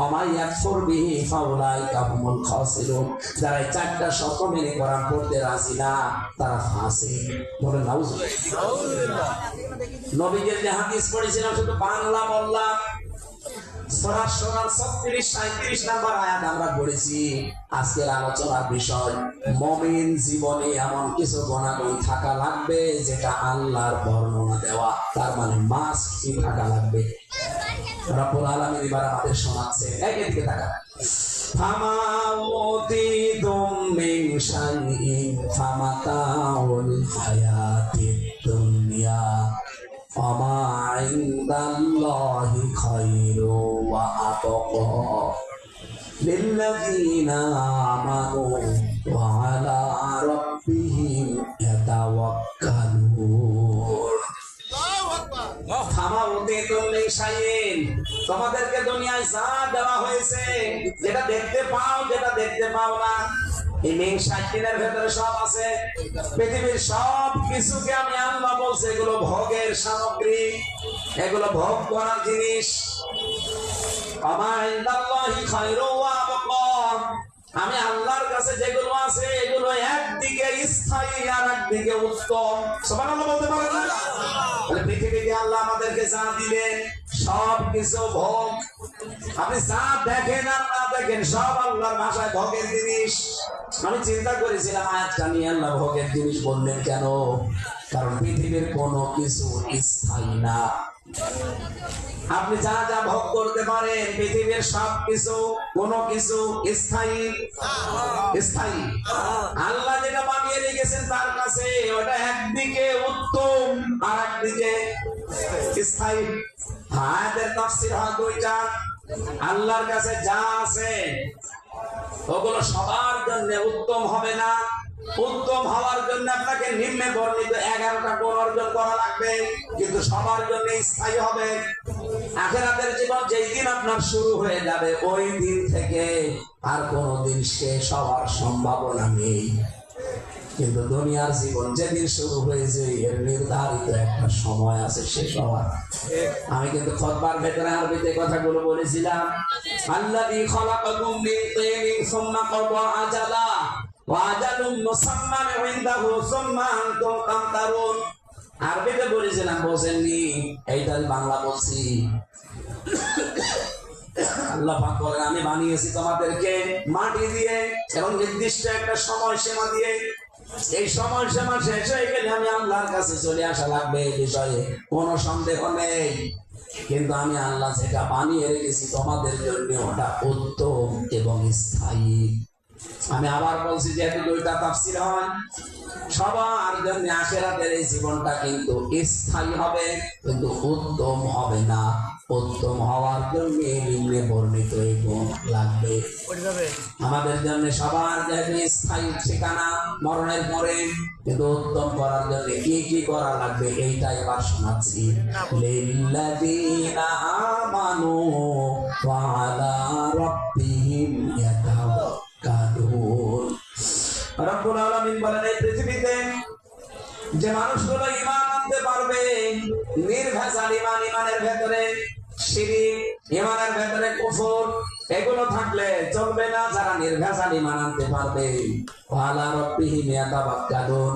A: ওয়া ইয়াকফুর বিহি ফাউলাইকা হুমুল খাসিরুন, যারা এই 4টা শর্ত মেনে কোরআন পড়তে রাজি না তারা ফাসিক। বলেন নাউজুবিল্লাহ। নবীজির যে হাদিস পড়েছিলাম শুধু বাংলা বললাম, সূরা শুরা 36-37 নাম্বার আয়াত আমরা পড়েছি। আজকের আলোচনার বিষয় মুমিন জীবনে এমন কিছু গুণাগুণ থাকা লাগবে যেটা আল্লাহর বর্ণনা দেওয়া, তার মানে মাস্ট কি থাকা লাগবে। রব্বুল আলামিন এবার আমাদের শোনাচ্ছে, এদিকে তাকান। ফামা উতিতুম মিন শাইইন ফামাতাউল হায়াতিদ দুনিয়া ওমা ইনদাল্লাহি খায়রু ওয়া আতকা লিল্লাযীনা আমানু ওয়া আলা রাব্বিহিম ইয়াতাওয়াক্কালুন। তোমাদেরকে দুনিয়ায় যা দেওয়া হয়েছে, যেটা দেখতে পাও, যেটা দেখতে পাও না, এই মেন সাইকেলের ভেতরে সব আছে। পৃথিবীর সব কিছুকে আমি আল্লাহ বলছে এগুলো ভোগের সামগ্রী, এগুলো ভোগ করার জিনিস। আমি আল্লাহর কাছে যেগুলো আছে এগুলো একদিকে স্থায়ী আর একদিকে উত্তম। সুবহানাল্লাহ বলতে পারেন না? পৃথিবীতে আল্লাহ আমাদেরকে যা দিলেন সব কিছু ভোগ। আপনি যা দেখেন আর না দেখেন সব আল্লাহর ভাষায় ভোগের জিনিস। আমি চিন্তা করেছিলাম আয়াতটা নিয়ে আল্লাহ ভোগের জিনিস বললেন কেন? কারণ পৃথিবীর কোনো কিছু স্থায়ী না। আপনি যা যা ভোগ করতে পারেন পৃথিবীর সব কিছু, কোনো কিছু স্থায়ী স্থায়ী আল্লাহ যেটা বানিয়ে রেখেছেন তার কাছে ওটা একদিকে উত্তম আর একদিকে স্থায়ী। আয়াতের তাফসীর হয় দুইটা। আল্লাহর কাছে যা আছে ওগুলো সবার জন্য উত্তম হবে না। উত্তম হওয়ার জন্য আপনাকে নিম্নে বর্ণিত 11টা গুণ অর্জন করা লাগবে, কিন্তু সবার জন্য স্থায়ী হবে। আখিরাতের জীবন যেই দিন আপনার শুরু হয়ে যাবে ওই দিন থেকে আর কোনোদিন শেষ হওয়ার সম্ভাবনা নেই। কিন্তু দুনিয়ার জীবন যেদিন শুরু হয়েছে এর নির্ধারিত একটা সময় আছে শেষ হওয়ার। আমি কিন্তু খুতবার ভেতরে আরবিতে কথাগুলো বলেছিলাম। আল্লাযী খালাকাকুম মিন তিনিন সুম্মা কাদা আজালা ওয়া আজালুম মুসাম্মান ইনদাহু সুম্মা আনতুম তামতারুন। আরবিতে বলেছিলাম, বলছেননি, এইটা বাংলা বলছি। আল্লাহ পাক বলেন, আমি বানিয়েছি তোমাদেরকে মাটি দিয়ে এবং নির্দিষ্ট একটা সময় সীমা দিয়ে। এই সময় সীমা শেষ হয়ে গেলে আমি আল্লাহর কাছে চলে আসা লাগবে, এই বিষয়ে কোনো সন্দেহ নেই। কিন্তু আমি আল্লাহ যেটা বানিয়ে রেখেছি তোমাদের জন্য ওটা উত্তম এবং স্থায়ী। আমি আবার বলছি, যেহেতু দুইটা তাফসীর হয়, সবার জন্য আখিরাতের এই জীবনটা কিন্তু স্থায়ী হবে, কিন্তু উত্তম হবে না। উত্তম হওয়ার জন্য নিম্নে বর্ণিত এই গুণ লাগবে। আমাদের জন্য সবার যেহেতু স্থায়ী ঠিকানা মরণের পরে, কিন্তু উত্তম করার জন্য কি কি করা লাগবে এইটাই এবার শোনাচ্ছি। লিল্লাযীনা আমানু ওয়া আলা রাব্বিহিম ইয়াতাওয়াক্কালুন। রব্বুল আলামিন বলেন, এই পৃথিবীতে যে মানুষগুলো ঈমান আনতে পারবে, নির্ভেজাল ঈমান, ঈমানের ভেতরে শিরক, ঈমানের ভেতরে কুফর, এগুলো থাকলে চলবে না। যারা নির্ভেজাল ঈমান আনতে পারবে, ওয়া আলা রাব্বিহিম ইয়াতাওয়াক্কালুন।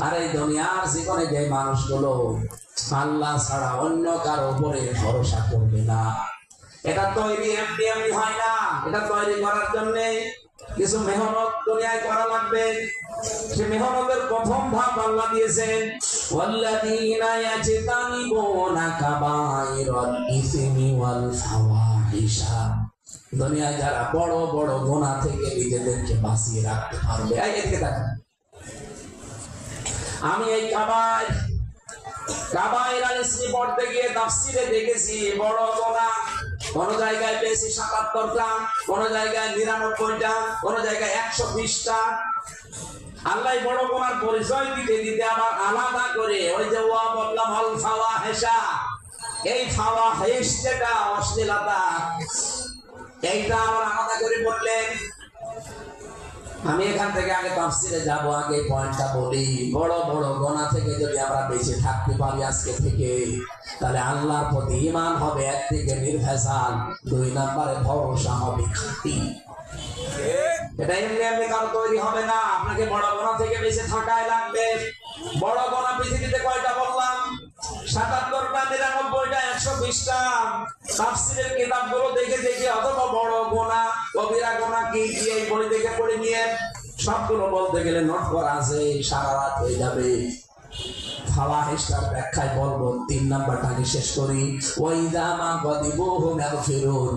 A: আর এই দুনিয়ার জীবনে যে মানুষগুলো আল্লাহ ছাড়া অন্য কারো উপরে ভরসা করবে না, এটা তৈরি এমনি এমনি হয় না। এটা তৈরি করার জন্য কিছু মেহনত দুনিয়ায় করা লাগবে। সে মেহনতের প্রথম ধাপ আল্লাহ দিয়েছেন, ওয়াল্লাযীনা ইয়াজতানিবুনা কাবাইরাল ইসমি ওয়াল ফাওয়াহিশা। দুনিয়ায় যারা বড় বড় গুনাহ থেকে নিজেদেরকে বাঁচিয়ে রাখতে পারবে। এদিকে দেখেন, আমি এই কাবাইরাল ইসমি পড়তে গিয়ে তাফসীরে দেখেছি বড় গুনাহ কোন জায়গায় পেয়েছি ৭৭টা, কোন জায়গায় ৯৯টা, কোন জায়গায় ১২০টা। আল্লাহ বড় গুনার পরিচয় দিতে দিতে আবার আলাদা করে ওই যে ওয়া বললাম আল ফাওয়াহিশা, এই ফাওয়াহিশ যেটা অশ্লীলতা, এইটা আবার আলাদা করে বললেন। আমি এখান থেকে আগে তাফসীরে যাব, আগে পয়েন্টটা বলি। বড় বড় গুনাহ থেকে যদি আমরা বেঁচে থাকতে পারি আজকে থেকে, তাহলে আল্লাহর প্রতি ঈমান হবে একদিকে নির্ভেজাল, ২ নম্বরে ভরসা হবে খাঁটি। এটা এমনি এমনি কারো তৈরি হবে না। আপনাকে বড় গুনাহ থেকে বেঁচে থাকাই লাগবে। বড় গুনাহ পৃথিবীতে কয়টা বললাম? ৭৭টা, ৯৯টা, ১২০টা। তাফসীরের কিতাবগুলো দেখে দেখে অথবা বড় গুনাহ, কবিরা গুনাহ কি কি এই বই দেখে পড়ে নিয়ে সবগুলো বলতে গেলে নোট করা আছে, সারা রাত হয়ে যাবে। ফাওয়াহিশটার ব্যাখ্যায় বলবো, ৩ নাম্বারটাকে শেষ করি। ওয়াইদা মা গাদিবুহুম ইয়াগফিরুন।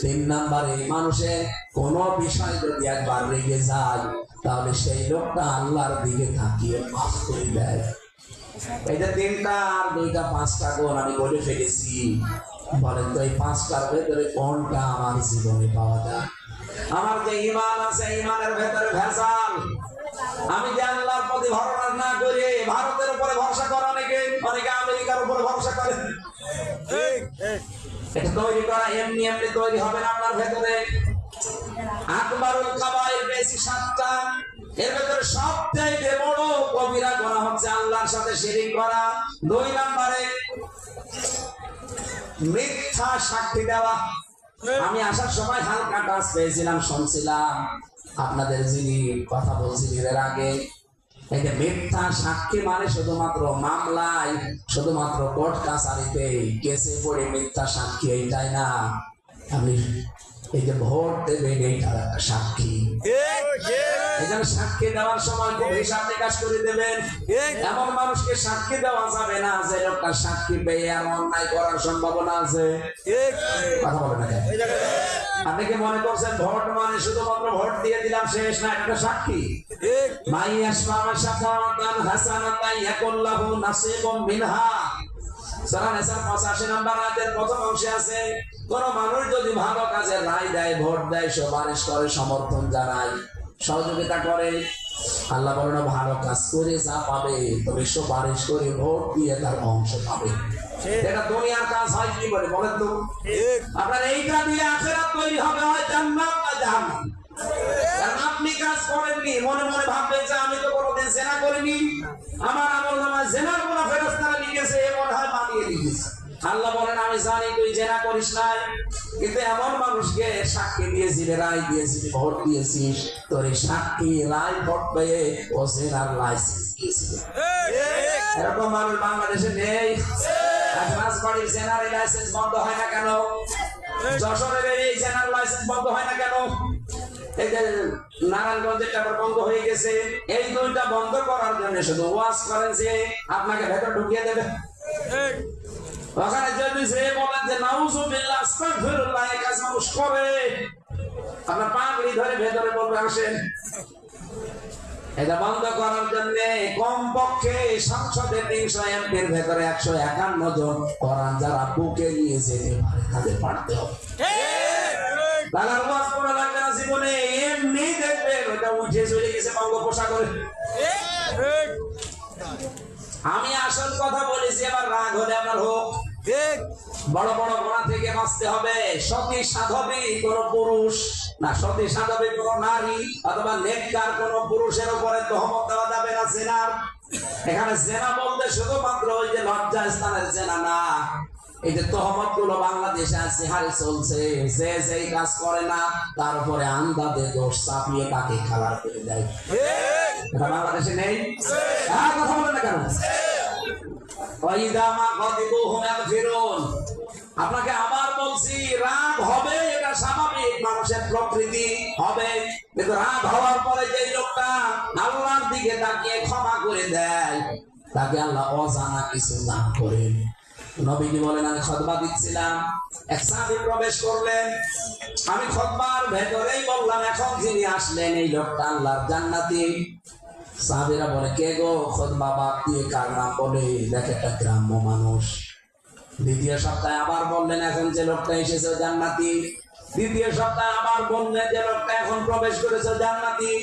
A: ৩ নাম্বারে মানুষের কোন বিষয় যদি একবার রেগে যায়, তাহলে সেই লোকটা আল্লাহর দিকে তাকিয়ে মাফ করে দেয়। এই যে ৩টা আর ২টা ৫টা গুণ আমি বলে ফেলেছি। বলেন তো, এই ৫টার ভেতরে কোনটা আমার জীবনে পাওয়া যায়? আমার যে ঈমান আছে, ঈমানের ভেতরে ভেজাল। আমি যে আল্লাহর প্রতি ভরসা না করে ভারতের উপরে ভরসা করা, অনেকে আমেরিকার উপরে ভরসা করে। এটা তৈরি করা এমনি এমনি তৈরি হবে না আপনার ভেতরে। আকবারুল কাবায়ের বেশি ৭টা, এর ভেতরে সবচেয়ে বড় কবিরা গুনাহ হচ্ছে আল্লাহর সাথে শিরক করা। ২ নম্বরে মিথ্যা সাক্ষী দেওয়া। আমি আসার সময় হালকা টাচ পেয়েছিলাম, শুনছিলাম আপনাদের যিনি কথা বলছিলেন এর আগে। এই যে মিথ্যা সাক্ষী মানে শুধুমাত্র মামলায়, শুধুমাত্র কোর্ট কাছারিতে কেসে পড়ে মিথ্যা সাক্ষী, এইটাই না। আপনি এই যে ভোট দেবেন, এইটার একটা সাক্ষী। এখানে সাক্ষী দেওয়ার সময় খুব হিসাব নিকাশ করে দেবেন। এমন মানুষকে সাক্ষী দেওয়া যাবে না যে লোকটা সাক্ষী পেয়ে আর অন্যায় করার সম্ভাবনা আছে। কথা বলে না। আপনি কি মনে করছেন ভোট মানে শুধুমাত্র ভোট দিয়ে দিলাম শেষ? না, একটা সাক্ষী। মাইয়াশফা'আ শাফাআতান হাসানাতান ইয়াকুল্লাহু নাসিবুম মিনহা। সূরা নিসার ৮৫ নম্বর আয়াতের প্রথম অংশে আছে, কোন মানুষ যদি ভালো কাজের রায় দেয়, ভোট দেয়, সুপারিশ করে, সমর্থন জানায়, সহযোগিতা করে, আল্লাহ বলেন ভালো কাজ করে যা পাবে, তবে সুপারিশ করে ভোট দিয়ে তার অংশ পাবে। এটা দুনিয়ার কাজ হয় কি বলে বলেন তো? আপনার এইটা দিয়ে আখিরাত তৈরি হবে, হয় জান্নাত না জাহান্নাম। কারণ আপনি কাজ করেননি, মনে মনে ভাববেন যে আমি তো কোনোদিন জিনা করিনি, আমার আমলনামায় জিনার কোনো ফেরেশতারা লিখেছে, এ মনে হয় বানিয়ে লিখেছে। আল্লাহ বলেন আমি জানি তুই জিনা করিস নাই, কিন্তু এমন মানুষকে সাক্ষী দিয়েছিলি, রায় দিয়েছিলি, ভোট দিয়েছিস, তোর এই সাক্ষী রায় ভোট পেয়ে ও জিনার লাইসেন্স দিয়েছিল। এরকম মানুষ বাংলাদেশে নেই। রাজবাড়ির জেনারেল লাইসেন্স বন্ধ হয় না কেন? যশোরের এই জেনারেল লাইসেন্স বন্ধ হয় না কেন? এই যে নারায়ণগঞ্জের টাকা বন্ধ হয়ে গেছে, এই দুইটা বন্ধ করার জন্য শুধু ওয়াজ করেন যে আপনাকে ভেতর ঢুকিয়ে দেবে। ওখানে যদি যে বলেন যে নাউজুবিল্লাহ আস্তাগফিরুল্লাহ, এই কাজ মানুষ করে, আপনার পাগড়ি ধরে ভেতরে বলবে আসেন। এটা বন্ধ করার জন্য কমপক্ষে সংসদে 300 এমপির ভেতরে 151 জন কোরআন যারা বুকে নিয়ে যেতে পারে তাদের পাঠতে হবে। তাহলে ওয়াজ করা লাগবে না জীবনে, এমনি দেখবেন ওটা উঠে চলে গেছে বঙ্গোপসাগরে। আমি আসল কথা বলেছি, এবার রাগ হলে আপনার হোক। বড় বড় গোনা থেকে বাঁচতে হবে। সতী সাধবী কোন পুরুষ না, সতী সাধবী কোন নারী অথবা নেককার কোন পুরুষের উপরে তহমত দেওয়া যাবে না জেনার। এখানে জেনা বলতে শুধুমাত্র ওই যে লজ্জা স্থানের জেনা না, এই যে তহমত গুলো বাংলাদেশে আছে হারে চলছে, যে যেই কাজ করে না তার উপরে আন্দাজে দোষ চাপিয়ে তাকে খালার করে দেয়। এটা বাংলাদেশে নেই। কথা বলেন না কেন? আপনাকে আবার বলছি, রাগ হবে, এটা স্বাভাবিক, মানুষের প্রকৃতি হবে। কিন্তু রাগ হওয়ার পরে যে লোকটা আল্লাহর দিকে তাকিয়ে ক্ষমা করে দেয় তাকে আল্লাহ অজানা কিছু দান করেন। নবীজি বলেন, আমি খুতবা দিচ্ছিলাম, এক সাহাবী প্রবেশ করলেন, আমি খুতবার ভেতরেই বললাম এখন যিনি আসলেন এই লোকটা আল্লাহর জান্নাতি। সাহাবীরা বলে, কে গো? খুতবা বাদ দিয়ে কার নাম বলে? দেখে একটা গ্রাম্য মানুষ। দ্বিতীয় সপ্তাহে আবার বললেন, এখন যে লোকটা এসেছে জান্নাতি। তৃতীয় সপ্তাহে আবার বললেন, যে লোকটা এখন প্রবেশ করেছে জান্নাতি।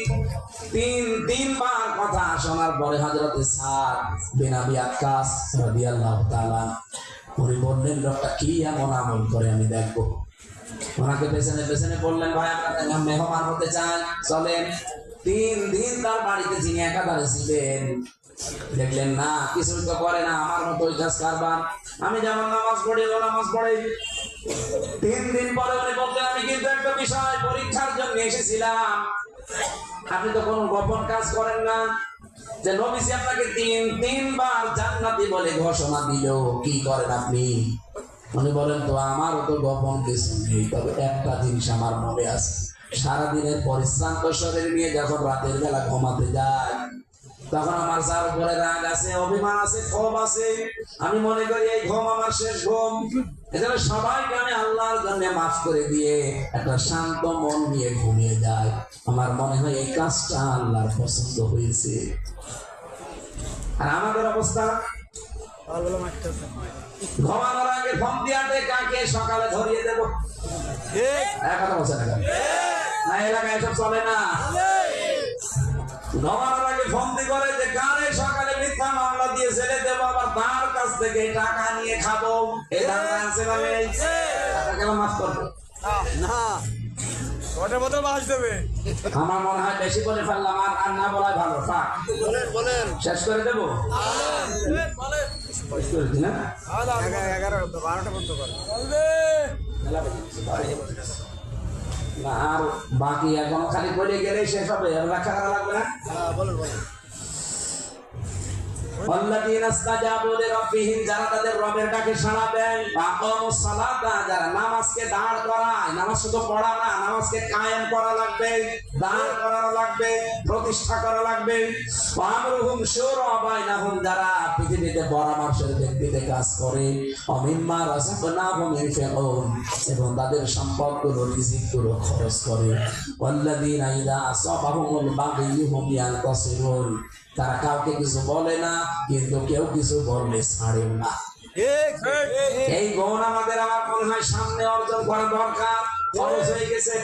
A: তিনবার কথা শোনার পরে হযরত সাদ বিন আবি ওয়াক্কাস রাদিয়াল্লাহু তাআলা উনি বললেন, লোকটা কি এমন আমল করে আমি দেখবো। ওনাকে পেছনে পেছনে বললেন, ভাই আমরা মেহমান হতে চাই, চলেন। 3 দিন তার বাড়িতে যিনি একাধারে ছিলেন, দেখলেন না কিছু তো করে না, আমার মতো ওই কাজ কারবার। আমি যেমন নামাজ পড়ি ও নামাজ পড়ে। 3 দিন পরে উনি বললেন, আমি কিন্তু একটা বিষয় পরীক্ষার জন্য এসেছিলাম, আপনি তো কোনো গোপন কাজ করেন না, যে নবীজি আপনাকে 3বার জান্নাতি বলে ঘোষণা দিল, কি করেন আপনি? উনি বলেন, তো আমারও তো গোপন কিছু নেই, তবে একটা জিনিস আমার মনে আছে, সারাদিনের পরিশ্রান্ত শরীর নিয়ে যখন রাতের বেলা ঘুমাতে যায় তখন আমার যার উপরে রাগ আছে, অভিমান আছে, ক্ষোভ আছে, আমি মনে করি এই ঘুম আমার শেষ ঘুম। এজন্য সবাইকে আমি আল্লাহর জন্য মাফ করে দিয়ে একটা শান্ত মন নিয়ে ঘুমিয়ে যায়। আমার মনে হয় এই কাজটা আল্লাহর পছন্দ হয়েছে। আর আমাদের অবস্থা, ঘুমানোর আগে ফোন দিয়াতে কাকে সকালে ধরিয়ে দেবো, কথা বলছে না? এলাকায় এসব চলে না। ঘুমানোর আগে ফোন করে যে কারে সকালে মিথ্যা মামলা দিয়ে ছেড়ে দেবো, আবার তার কাছ থেকে টাকা নিয়ে খাবো, এই ধারণা আছে না? কেন মাফ করবো না? আমার মনে হয় বেশি বলে ফেললাম, আর না বলাই ভালো। শেষ করে দেবো না? আর বাকি এখন খালি বলে গেলে শেষ হবে, ব্যাখ্যা করা লাগবে না? যারা তাদের রবের ডাকে সাড়া দেয়, যারা নামাজকে দাঁড় করায়, নামাজ শুধু পড়া না, নামাজকে কায়েম করা লাগবে, দাঁড় করানো লাগবে, প্রতিষ্ঠা করা লাগবে। যারা পৃথিবীতে পরামর্শের ভিত্তিতে কাজ করে, এবং তাদের সম্পদগুলো রিজিকগুলো খরচ করে। তারা কাউকে কিছু বলে না, কিন্তু কেউ কিছু বললে ছাড়ে না। এই গুণ আমাদের আমার মনে হয় সামনে অর্জন করা দরকার, খরচ হয়ে গেছে।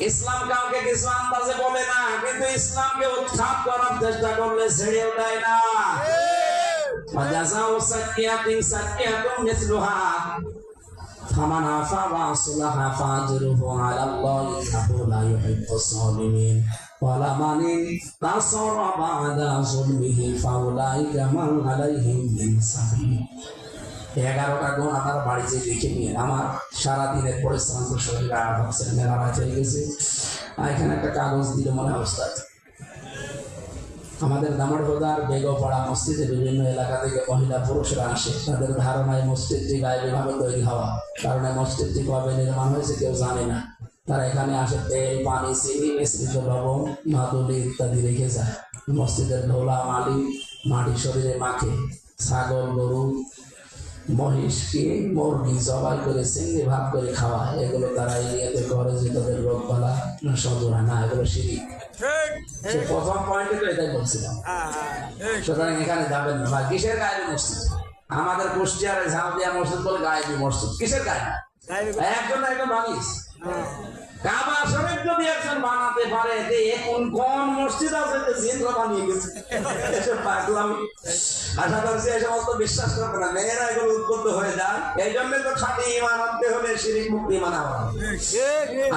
A: ইসলাম কাউকে কিছু আন্দাজে বলে না, কিন্তু ইসলামকে উৎখাত করার চেষ্টা করলে ছেড়েও দেয় না। وجزاء سيئة سيئة مثلها فمن عفا وأصلح فأجره على الله إنه لا يحب الظالمين ولمن انتصر بعد ظلمه فأولئك ما عليهم من سبيل। 11টা গুণ আমার বাড়িতে লিখে নিয়ে, আমার সারাদিনের পরিশ্রান্ত শরীর আর মেলা রাত হয়ে গেছে। এখানে একটা কাগজ দিলে মনে অবস্থা আমাদের দামড়বাজার বেগপাড়া মসজিদে বিভিন্ন এলাকা থেকে মহিলা পুরুষরা আসে। তাদের ধারণায় মসজিদটি গায়েবীভাবে তৈরি হওয়া, কারণ এই মসজিদটি কবে নির্মাণ হয়েছে কেউ জানে না। তারা এখানে আসে তেল, পানি, চিনি, মিশ্রিত লবণ, মাদুলি ইত্যাদি রেখে যায়। মসজিদের ধোলা মালি মাটি শরীরে মাখে। ছাগল, গরু, মহিষকে, মুরগি জবাই করে চিংড়ি ভাগ করে খাওয়া, এগুলো তারা এতে করে যে তাদের রোগ বালা সজোর হয় না, এগুলো শিরিক। প্রথম পয়েন্টে তো এটাই বলছিলাম। সুতরাং এখানে যাবেন না। বা কিসের গায়েবী মসজিদ? আমাদের কুষ্টিয়ার ঝালদিয়া মসজিদ বলে গায়েবী মসজিদ। কিসের গায়েবী? একজন বানিয়েছে। কাবা শরীফ যদি একজন বানাতে পারে, কোন মসজিদ আছে যে জিনরা বানিয়ে গেছে? এসব পাগলামি। আশা করছি এই সমস্ত বিশ্বাস করবে না, মেয়েরা এগুলো উদ্বুদ্ধ হয়ে যায়। এই জন্য তো খাঁটি ঈমান আনতে হলে শিরিক মুক্ত ঈমান আনতে হবে।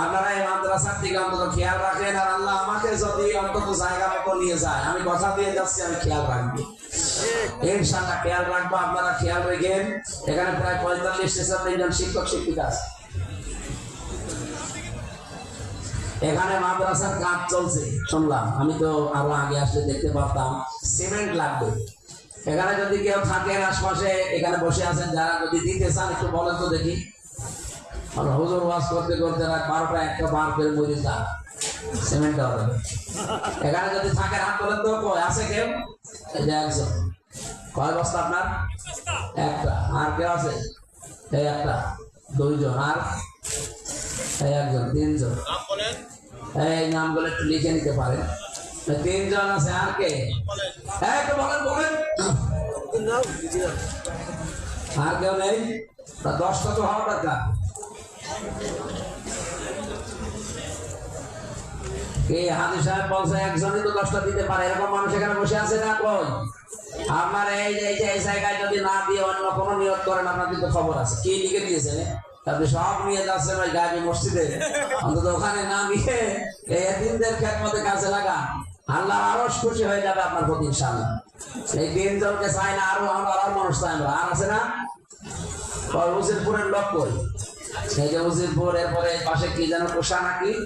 A: আপনারা এই মাদ্রাসার দিকে অন্তত খেয়াল রাখেন, আর আল্লাহ আমাকে যদি অন্তত জায়গা মতো নিয়ে যায়, আমি কথা দিয়ে যাচ্ছি আমি খেয়াল রাখবো ইনশাআল্লাহ। খেয়াল রাখবো, আপনারা খেয়াল রেখেন। এখানে প্রায় 45-46 জন শিক্ষক শিক্ষিকা আছে। এখানে মাদ্রাসার কাজ চলছে শুনলাম, আমি তো আরো আগে আসলে দেখতে পারতাম। সিমেন্ট লাগবে। এখানে যদি কেউ থাকেন আশপাশে, এখানে বসে আছেন যারা, যদি দিতে চান একটু বলেন তো দেখি। হুজুর ওয়াজ করতে করতে রাত 12টা 1টা বার করে মরে যান, সিমেন্ট হবে। এখানে যদি থাকেন হাত তোলেন তো। কই আছে কেউ? এই যে একজন। কয় বস্তা আপনার? একটা। আর কেউ আছে? এই একটা, দুইজন। আর এই একজন, তিনজন। এই নামগুলো একটু লিখে নিতে পারেন। 3 জন আছে। আর কে? একটু বলেন বলেন। আর কেউ নেই? 10টা তো হওয়া দরকার। এই হাজি সাহেব বলছে একজনই তো 10টা দিতে পারে, এরকম মানুষ এখানে বসে আছে না? কই আপনার এই জায়গায় যদি না দিয়ে অন্য কোনো নিয়ত করেন, আপনার কিন্তু খবর আছে। কি লিখে দিয়েছে? আপনি সব নিয়ে যাচ্ছেন ওই গায়েবী মসজিদে, অন্তত ওখানে না নিয়ে এই এতিমদের খেদমতে কাজে লাগান। আল্লাহ আরো খুশি হয়ে যাবে আপনার প্রতি ইনশাআল্লাহ। এই 3 জনকে চাই না, আরো মানুষ চাই আমরা। আর আছে না? উজিরপুরের লোক কই? সেই যে উজিরপুর, এরপরে পাশে কি যেন কোষা নাকি